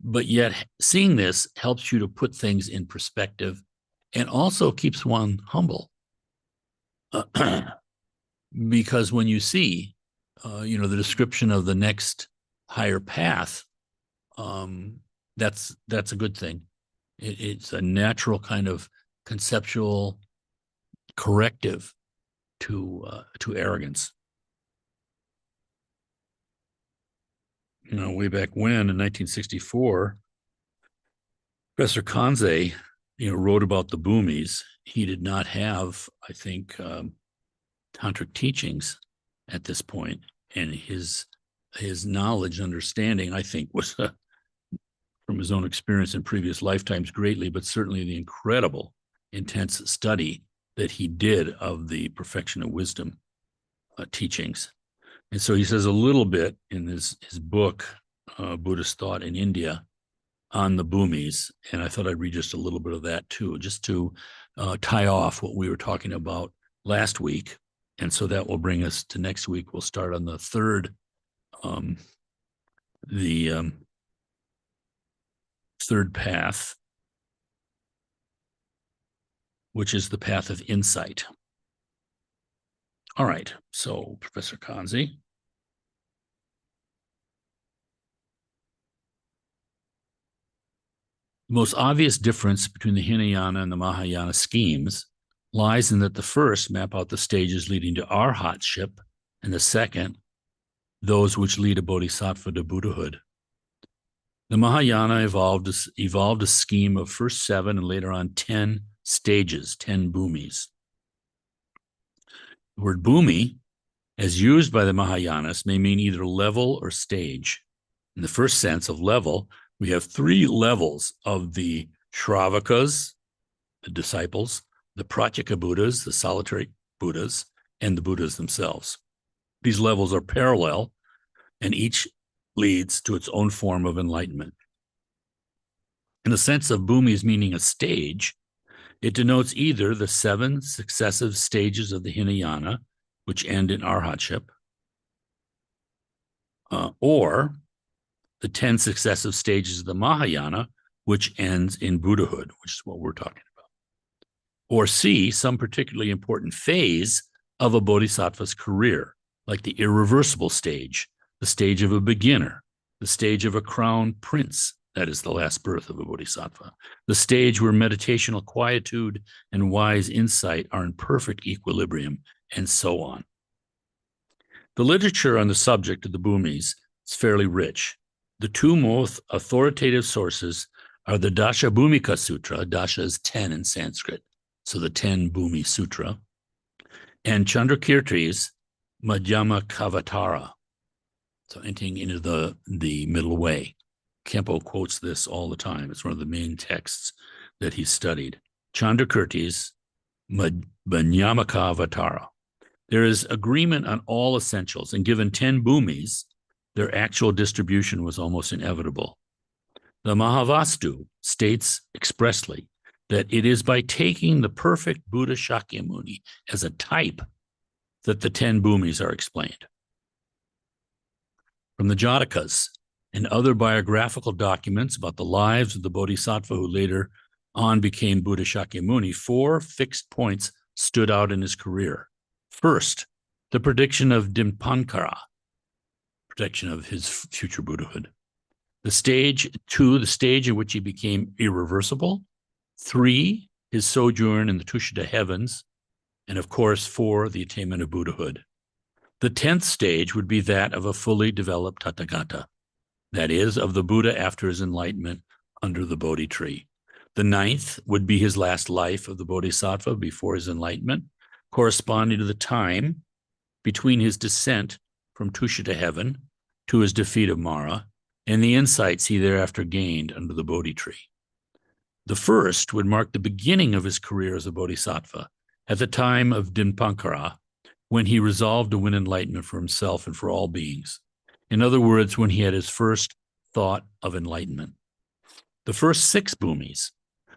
Speaker 1: But yet seeing this helps you to put things in perspective and also keeps one humble. Because when you see, the description of the next higher path, that's a good thing. It's a natural kind of conceptual corrective to arrogance. Way back when in 1964, Professor Kanze, wrote about the Bhumis. He did not have, I think, tantric teachings at this point, and his knowledge and understanding, I think, was from his own experience in previous lifetimes greatly, but certainly the incredible, intense study that he did of the perfection of wisdom teachings. And so he says a little bit in his book, Buddhist Thought in India, on the Bhumis. And I thought I'd read just a little bit of that too, just to tie off what we were talking about last week. And so that will bring us to next week. We'll start on the third, third path, which is the path of insight. All right, so Professor Kanzi. The most obvious difference between the Hinayana and the Mahayana schemes lies in that the first map out the stages leading to arhatship, and the second, those which lead a bodhisattva to Buddhahood. The Mahayana evolved a scheme of first 7 and later on 10 stages, 10 bhumis. The word bhumi, as used by the Mahayanas, may mean either level or stage. In the first sense of level, we have 3 levels of the Shravakas, the disciples, the Pratyeka Buddhas, the solitary Buddhas, and the Buddhas themselves. These levels are parallel, and each leads to its own form of enlightenment. In the sense of bhumis meaning a stage, it denotes either the 7 successive stages of the Hinayana, which end in arhatship, or the 10 successive stages of the Mahayana, which ends in Buddhahood, which is what we're talking about. Or C, some particularly important phase of a bodhisattva's career, like the irreversible stage, the stage of a beginner, the stage of a crowned prince, that is the last birth of a bodhisattva, the stage where meditational quietude and wise insight are in perfect equilibrium, and so on. The literature on the subject of the bhumis is fairly rich. The 2 most authoritative sources are the Dasha Bhumika Sutra, Dasha is 10 in Sanskrit, so the 10 Bhumi Sutra, and Chandrakirti's Madhyama Kavatara, so entering into the middle way. Kempo quotes this all the time. It's one of the main texts that he studied. Chandrakirti's Madhyama Kavatara. There is agreement on all essentials, and given 10 bhumis, their actual distribution was almost inevitable. The Mahavastu states expressly that it is by taking the perfect Buddha Shakyamuni as a type that the 10 bhumis are explained. From the Jatakas and other biographical documents about the lives of the bodhisattva who later on became Buddha Shakyamuni, 4 fixed points stood out in his career. First, the prediction of Dipankara, prediction of his future Buddhahood. The stage 2, the stage in which he became irreversible. 3, his sojourn in the Tushita heavens. And of course, 4, the attainment of Buddhahood. The 10th stage would be that of a fully developed Tathagata, that is, of the Buddha after his enlightenment under the Bodhi tree. The 9th would be his last life of the Bodhisattva before his enlightenment, corresponding to the time between his descent from Tushita heaven to his defeat of Mara and the insights he thereafter gained under the Bodhi tree. The first would mark the beginning of his career as a Bodhisattva at the time of Dipankara, when he resolved to win enlightenment for himself and for all beings. In other words, when he had his first thought of enlightenment. The first 6 bhumis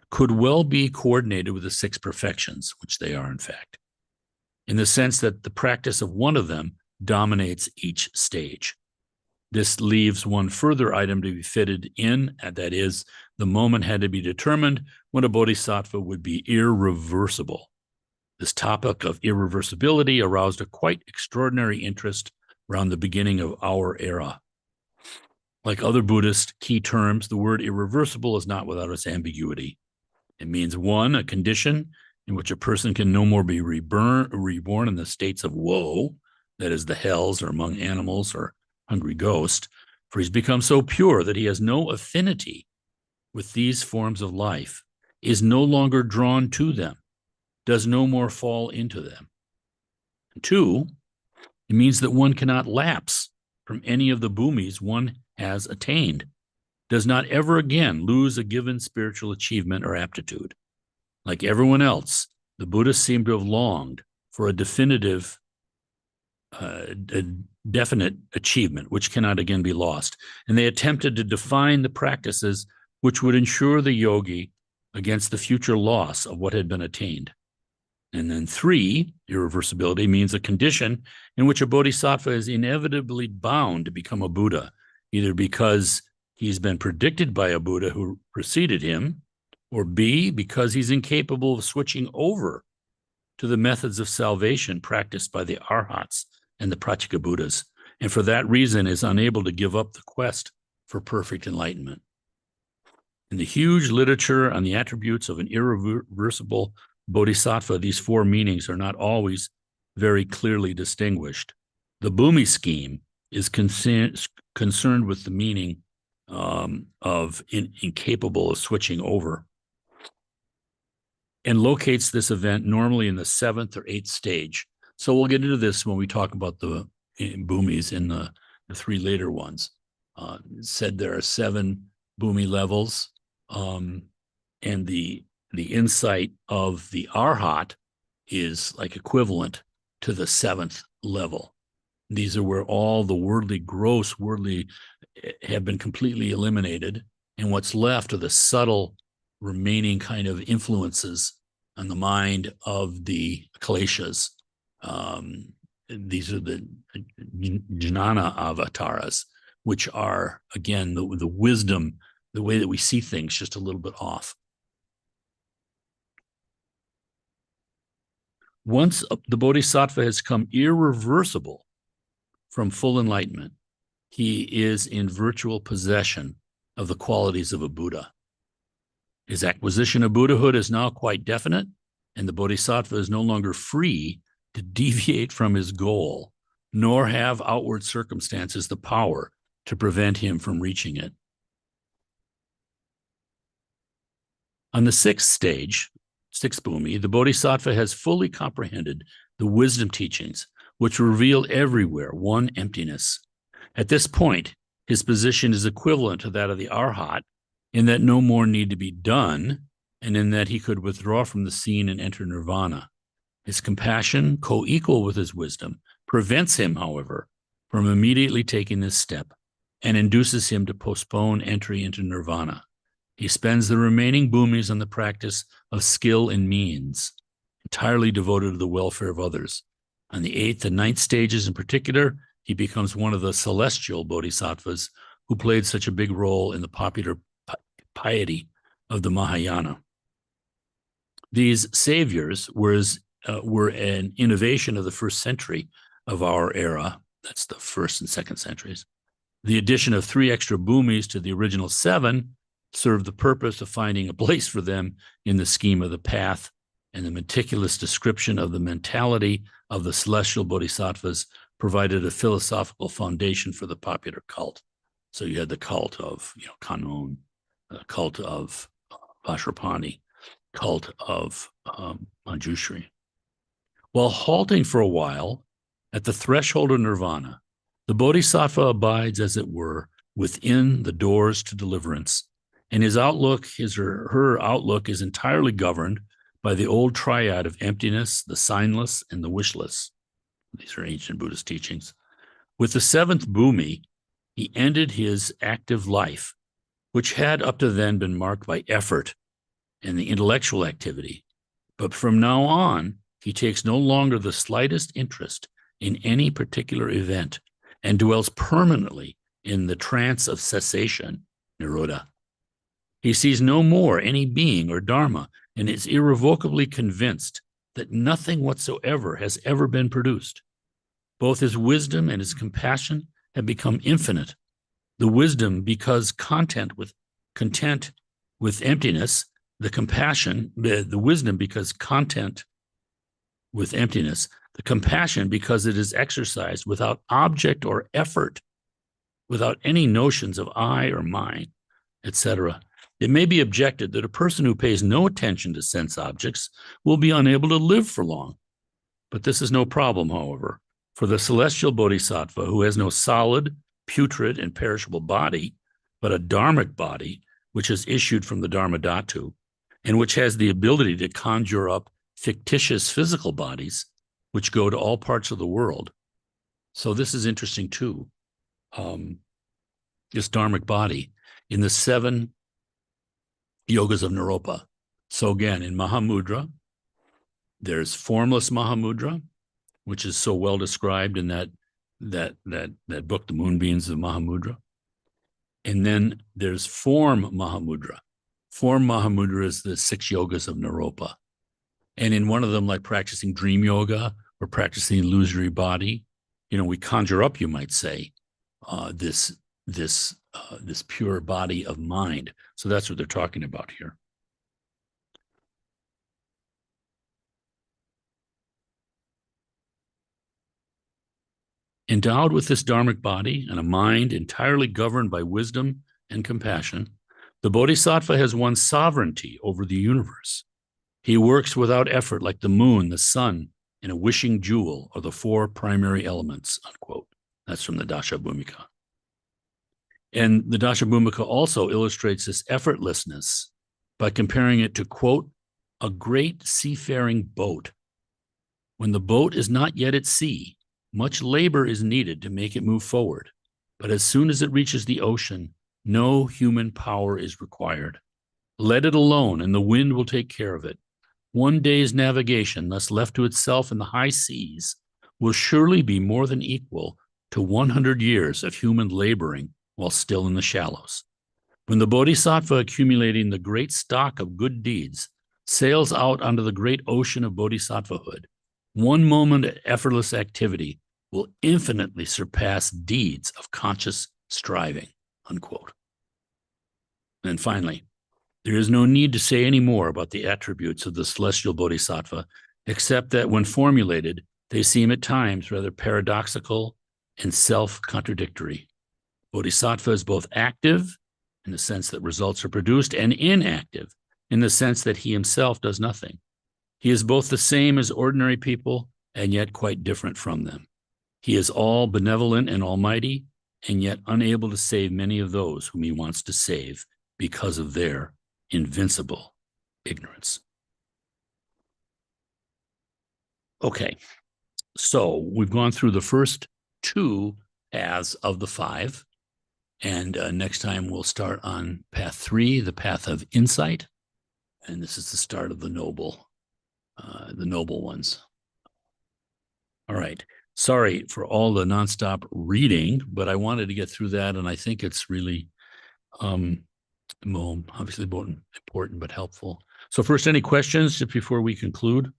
Speaker 1: could well be coordinated with the 6 perfections, which they are in fact, in the sense that the practice of one of them dominates each stage. This leaves one further item to be fitted in, and that is, the moment had to be determined when a bodhisattva would be irreversible. This topic of irreversibility aroused a quite extraordinary interest around the beginning of our era. Like other Buddhist key terms, the word irreversible is not without its ambiguity. It means 1, a condition in which a person can no more be reborn in the states of woe, that is the hells or among animals or hungry ghost, for he's become so pure that he has no affinity with these forms of life, is no longer drawn to them, does no more fall into them. And 2, it means that one cannot lapse from any of the bhumis one has attained, does not ever again lose a given spiritual achievement or aptitude. Like everyone else, the Buddhists seem to have longed for a definite achievement, which cannot again be lost. And they attempted to define the practices which would ensure the yogi against the future loss of what had been attained. And then 3, irreversibility, means a condition in which a bodhisattva is inevitably bound to become a Buddha, either because he's been predicted by a Buddha who preceded him, or B, because he's incapable of switching over to the methods of salvation practiced by the Arhats and the Pratyeka Buddhas, and for that reason is unable to give up the quest for perfect enlightenment. In the huge literature on the attributes of an irreversible bodhisattva, these 4 meanings are not always very clearly distinguished. The Bhumi scheme is concerned with the meaning of incapable of switching over, and locates this event normally in the 7th or 8th stage. So we'll get into this when we talk about the Bhumis in the 3 later ones. Said there are 7 Bhumi levels, and the insight of the Arhat is like equivalent to the 7th level. These are where all the worldly, gross worldly have been completely eliminated, and what's left are the subtle remaining kind of influences on the mind of the kleshas. These are the jnana avatars, which are, again, the wisdom, the way that we see things just a little bit off. Once the bodhisattva has come irreversible from full enlightenment, he is in virtual possession of the qualities of a Buddha. His acquisition of Buddhahood is now quite definite, and the bodhisattva is no longer free to deviate from his goal, nor have outward circumstances the power to prevent him from reaching it. On the 6th stage, 6th Bhumi, the bodhisattva has fully comprehended the wisdom teachings, which reveal everywhere one emptiness. At this point, his position is equivalent to that of the Arhat, in that no more need to be done, and in that he could withdraw from the scene and enter nirvana. His compassion, co-equal with his wisdom, prevents him, however, from immediately taking this step and induces him to postpone entry into nirvana. He spends the remaining bhumis on the practice of skill and means, entirely devoted to the welfare of others. On the 8th and 9th stages in particular, he becomes one of the celestial bodhisattvas who played such a big role in the popular piety of the Mahayana. These saviors were an innovation of the 1st century of our era. That's the 1st and 2nd centuries. The addition of 3 extra bhumis to the original 7 served the purpose of finding a place for them in the scheme of the path, and the meticulous description of the mentality of the celestial bodhisattvas provided a philosophical foundation for the popular cult. So you had the cult of Kanon, the cult of Vajrapani, cult of Manjushri. While halting for a while at the threshold of nirvana, the bodhisattva abides, as it were, within the doors to deliverance, and his outlook, his or her outlook, is entirely governed by the old triad of emptiness, the signless, and the wishless. These are ancient Buddhist teachings. With the 7th Bhumi, he ended his active life, which had up to then been marked by effort and the intellectual activity. But from now on, he takes no longer the slightest interest in any particular event and dwells permanently in the trance of cessation, nirodha. He sees no more any being or dharma and is irrevocably convinced that nothing whatsoever has ever been produced. Both his wisdom and his compassion have become infinite. The wisdom because content with emptiness, the compassion, the wisdom because content with emptiness, the compassion because it is exercised without object or effort, without any notions of I or mine, etc. It may be objected that a person who pays no attention to sense objects will be unable to live for long. But this is no problem, however, for the celestial bodhisattva who has no solid, putrid, and perishable body, but a dharmic body, which is issued from the Dharmadhatu, and which has the ability to conjure up fictitious physical bodies, which go to all parts of the world. So this is interesting too. This dharmic body in the 7 yogas of Naropa. So again, in Mahamudra, There's formless Mahamudra, which is so well described in that book, The Moonbeams of Mahamudra. And then there's form Mahamudra. Form Mahamudra is the 6 yogas of Naropa. And in one of them, like practicing dream yoga or practicing illusory body, we conjure up, you might say, this pure body of mind. So that's what they're talking about here. Endowed with this dharmic body and a mind entirely governed by wisdom and compassion, the bodhisattva has won sovereignty over the universe. He works without effort like the moon, the sun, and a wishing jewel, or the 4 primary elements, unquote. That's from the Dashabhumika. And the Dashabhumika also illustrates this effortlessness by comparing it to, quote, a great seafaring boat. When the boat is not yet at sea, much labor is needed to make it move forward. But as soon as it reaches the ocean, no human power is required. Let it alone, and the wind will take care of it. One day's navigation, thus left to itself in the high seas, will surely be more than equal to 100 years of human laboring while still in the shallows. When the bodhisattva, accumulating the great stock of good deeds, sails out onto the great ocean of bodhisattvahood, one moment of effortless activity will infinitely surpass deeds of conscious striving, unquote. And finally, there is no need to say any more about the attributes of the celestial bodhisattva, except that when formulated, they seem at times rather paradoxical and self-contradictory. Bodhisattva is both active, in the sense that results are produced, and inactive, in the sense that he himself does nothing. He is both the same as ordinary people and yet quite different from them. He is all benevolent and almighty, and yet unable to save many of those whom he wants to save because of their invincible ignorance. Okay, so we've gone through the first 2 paths of the 5, and next time we'll start on path 3, the path of insight, and this is the start of the noble ones. All right. Sorry for all the nonstop reading, but I wanted to get through that, and I think it's really obviously important but helpful. So first, any questions just before we conclude?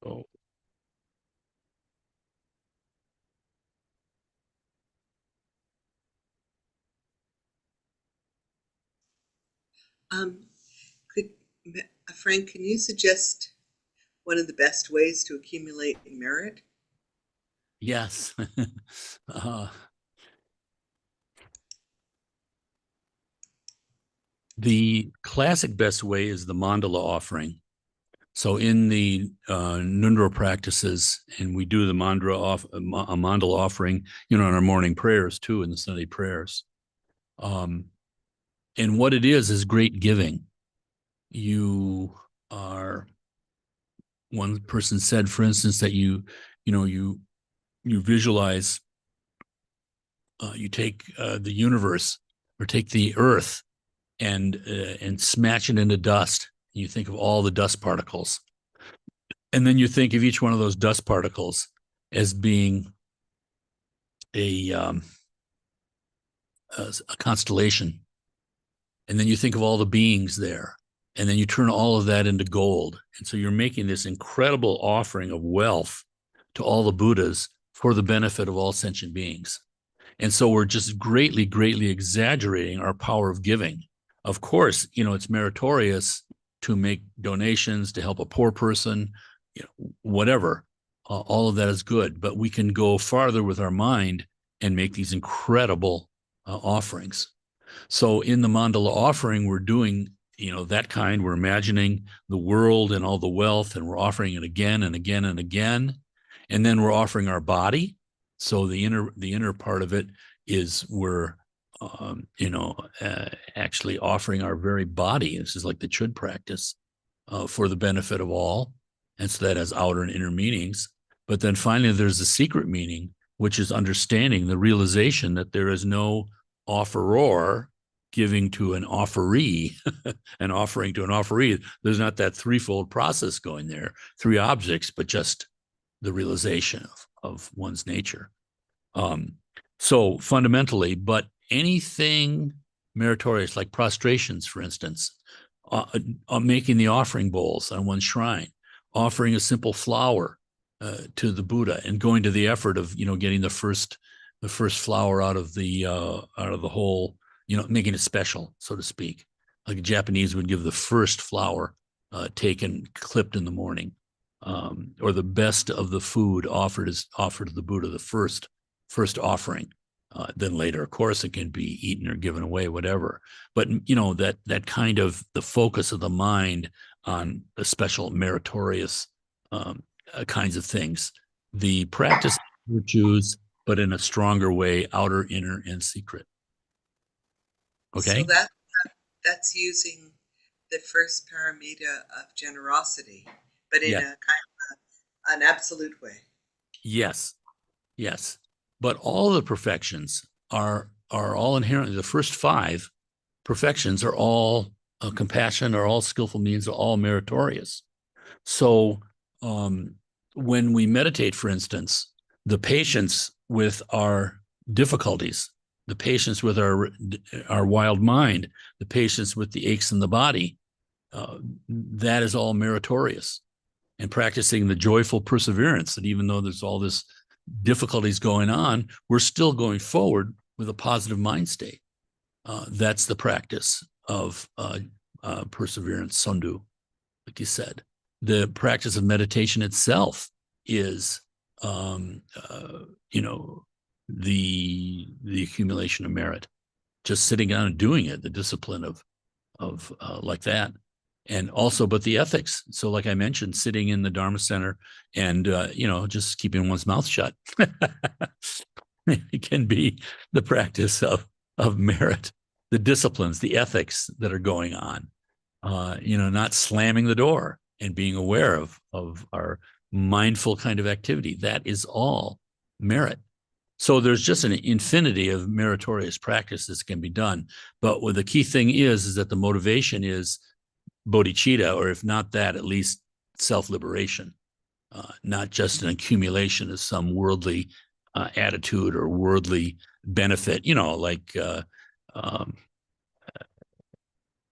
Speaker 1: Oh.
Speaker 2: Frank, can you suggest one of the best ways to accumulate merit?
Speaker 1: Yes. The classic best way is the mandala offering. So in the Nundro practices, and we do the mandala offering, in our morning prayers too, in the Sunday prayers. And what it is great giving. One person said, for instance, that you visualize, you take the universe or take the earth and smash it into dust. You think of all the dust particles, and then you think of each one of those dust particles as being a constellation, and then you think of all the beings there, and then you turn all of that into gold, and so you're making this incredible offering of wealth to all the Buddhas for the benefit of all sentient beings. And so we're just greatly, greatly exaggerating our power of giving. Of course, it's meritorious to make donations, to help a poor person, whatever. All of that is good, but we can go farther with our mind and make these incredible offerings. So in the mandala offering, we're doing, that kind. We're imagining the world and all the wealth, and we're offering it again and again and again. And then we're offering our body. So the inner part of it is we're actually offering our very body. This is like the chud practice for the benefit of all. And so that has outer and inner meanings. But then finally, there's the secret meaning which is understanding the realization that there is no offeror giving to an offeree, an offering to an offeree. There's not that threefold process going there, three objects, but just the realization of one's nature. So fundamentally, but anything meritorious, like prostrations, for instance, making the offering bowls on one's shrine, offering a simple flower to the Buddha, and going to the effort of getting the first flower out of the whole, making it special, so to speak. Like a Japanese would give the first flower taken, clipped in the morning, or the best of the food offered to the Buddha, the first offering. Then later, of course, it can be eaten or given away, whatever. But that kind of the focus of the mind on the special meritorious kinds of things, the practice of virtues, but in a stronger way, outer, inner, and secret. Okay.
Speaker 2: So that's using the first paramita of generosity, but in a kind of an absolute way.
Speaker 1: Yes. Yes. But all the perfections are all inherently, the first five perfections are all compassion, are all skillful means, are all meritorious. So when we meditate, for instance, the patience with our difficulties, the patience with our wild mind, the patience with the aches in the body, that is all meritorious. And practicing the joyful perseverance, that even though there's all this difficulties going on, we're still going forward with a positive mind state. That's the practice of perseverance, sandhu, like you said. The practice of meditation itself is, the accumulation of merit. Just sitting down and doing it, the discipline of like that. And also, but the ethics. So like I mentioned, sitting in the Dharma Center and, just keeping one's mouth shut. It can be the practice of merit, the disciplines, the ethics that are going on, not slamming the door and being aware of our mindful kind of activity. That is all merit. So there's just an infinity of meritorious practices that can be done. But what the key thing is that the motivation is bodhicitta, or if not that, at least self-liberation, not just an accumulation of some worldly attitude or worldly benefit, like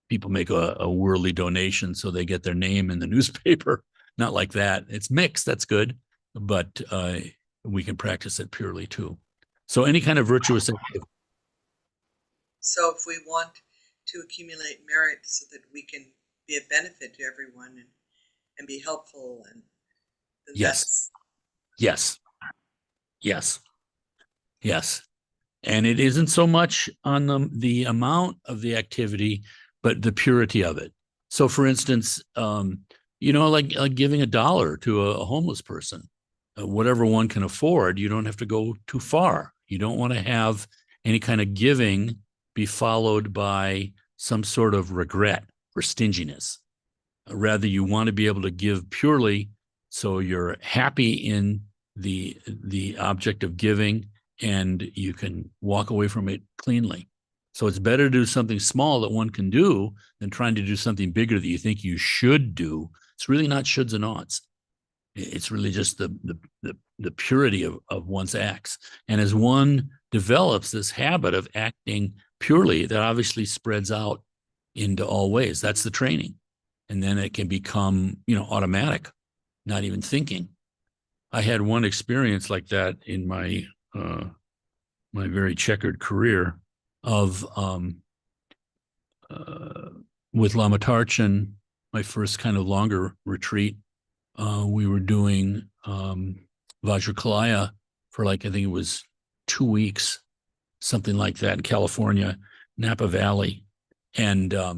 Speaker 1: people make a worldly donation so they get their name in the newspaper. Not like that. It's mixed. That's good. But we can practice it purely too. So any kind of virtuous activity.
Speaker 2: So if we want to accumulate merit so that we can be a benefit to everyone and be helpful, and
Speaker 1: yes. And it isn't so much on the amount of the activity, but the purity of it. So for instance, like giving $1 to a homeless person, whatever one can afford, you don't have to go too far. You don't want to have any kind of giving be followed by some sort of regret or stinginess. Rather, you want to be able to give purely so you're happy in the object of giving and you can walk away from it cleanly. So it's better to do something small that one can do than trying to do something bigger that you think you should do. It's really not shoulds and oughts. It's really just the purity of one's acts. And as one develops this habit of acting purely, that obviously spreads out into all ways. That's the training. And then it can become, automatic, not even thinking. I had one experience like that in my my very checkered career of with Lama Tarchin, my first kind of longer retreat. We were doing Vajrakalaya for I think it was 2 weeks, something like that in California, Napa Valley. And, I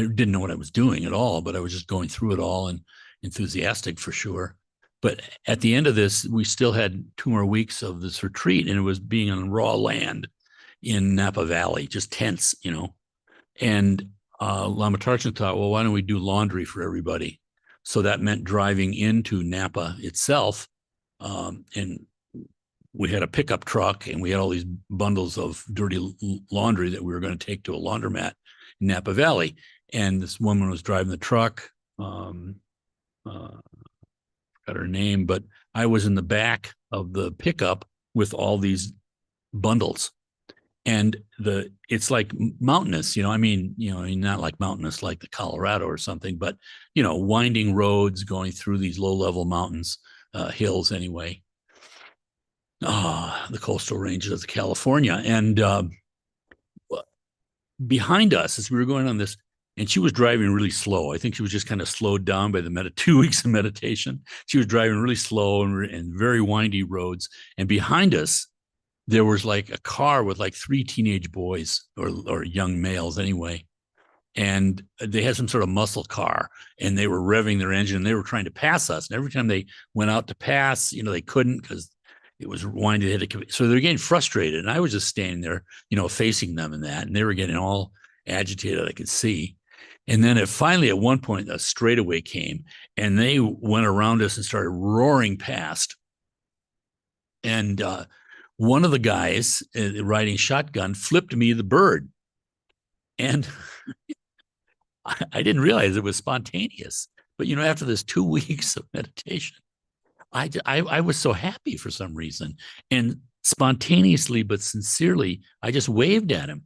Speaker 1: didn't know what I was doing at all, but I was just going through it all and enthusiastic for sure. But at the end of this, we still had 2 more weeks of this retreat, and it was being on raw land in Napa Valley, just tents, And Lama Tarchin thought, well, why don't we do laundry for everybody? So that meant driving into Napa itself And we had a pickup truck and we had all these bundles of dirty laundry that we were going to take to a laundromat in Napa Valley. And this woman was driving the truck. Got her name, but I was in the back of the pickup with all these bundles. And it's like mountainous, I mean, not like mountainous like the Colorado or something, but winding roads going through these low-level mountains, hills anyway. The coastal ranges of California. And behind us, as we were going on this, and she was driving really slow. I think she was just kind of slowed down by the 2 weeks of meditation. She was driving really slow and very windy roads. And behind us, there was like a car with like 3 teenage boys or young males anyway. And they had some sort of muscle car and they were revving their engine and they were trying to pass us. And every time they went out to pass, they couldn't because it was windy. So they're getting frustrated. And I was just standing there, facing them in that. And they were getting all agitated, I could see. And then finally, at one point, a straightaway came and they went around us and started roaring past. And one of the guys riding shotgun flipped me the bird. And I didn't realize it was spontaneous. But, after this 2 weeks of meditation, I was so happy for some reason. And spontaneously but sincerely, I just waved at him.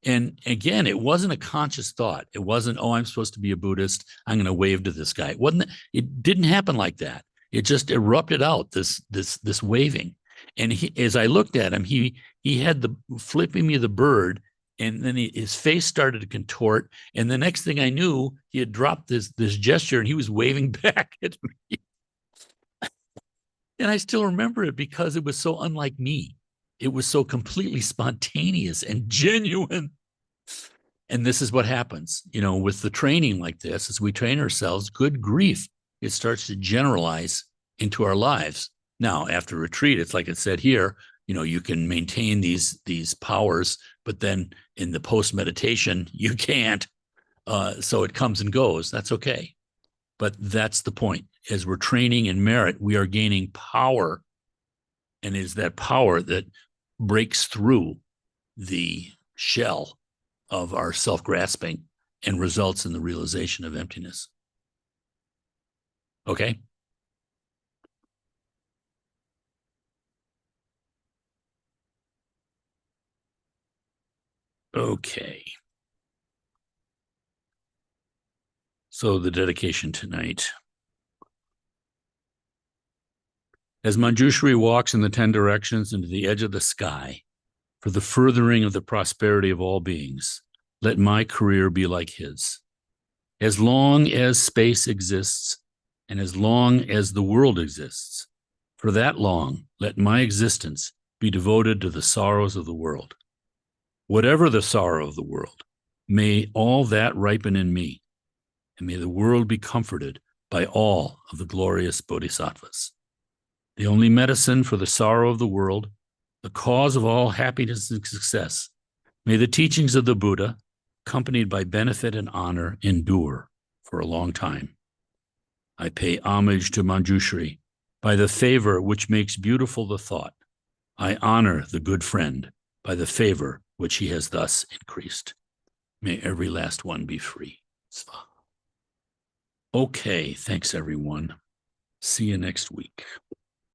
Speaker 1: And again, it wasn't a conscious thought. It wasn't, oh, I'm supposed to be a Buddhist. I'm going to wave to this guy. It didn't happen like that. It just erupted out, this waving. And as I looked at him, he had the flipping me the bird, and then his face started to contort. And the next thing I knew, he had dropped this gesture, and he was waving back at me. And I still remember it because it was so unlike me. It was so completely spontaneous and genuine. And this is what happens, with the training like this, as we train ourselves, good grief, it starts to generalize into our lives. Now, after retreat, it's like it said here, you can maintain these powers, but then in the post-meditation, you can't. So it comes and goes. That's okay. But that's the point. As we're training in merit, we are gaining power. And it is that power that breaks through the shell of our self-grasping and results in the realization of emptiness. Okay? Okay. So the dedication tonight. As Manjushri walks in the 10 directions into the edge of the sky, for the furthering of the prosperity of all beings, let my career be like his. As long as space exists, and as long as the world exists, for that long, let my existence be devoted to the sorrows of the world. Whatever the sorrow of the world, may all that ripen in me, and may the world be comforted by all of the glorious bodhisattvas. The only medicine for the sorrow of the world, the cause of all happiness and success, may the teachings of the Buddha, accompanied by benefit and honor, endure for a long time. I pay homage to Manjushri by the favor which makes beautiful the thought. I honor the good friend by the favor which he has thus increased. May every last one be free. Svaha. Okay, thanks everyone. See you next week.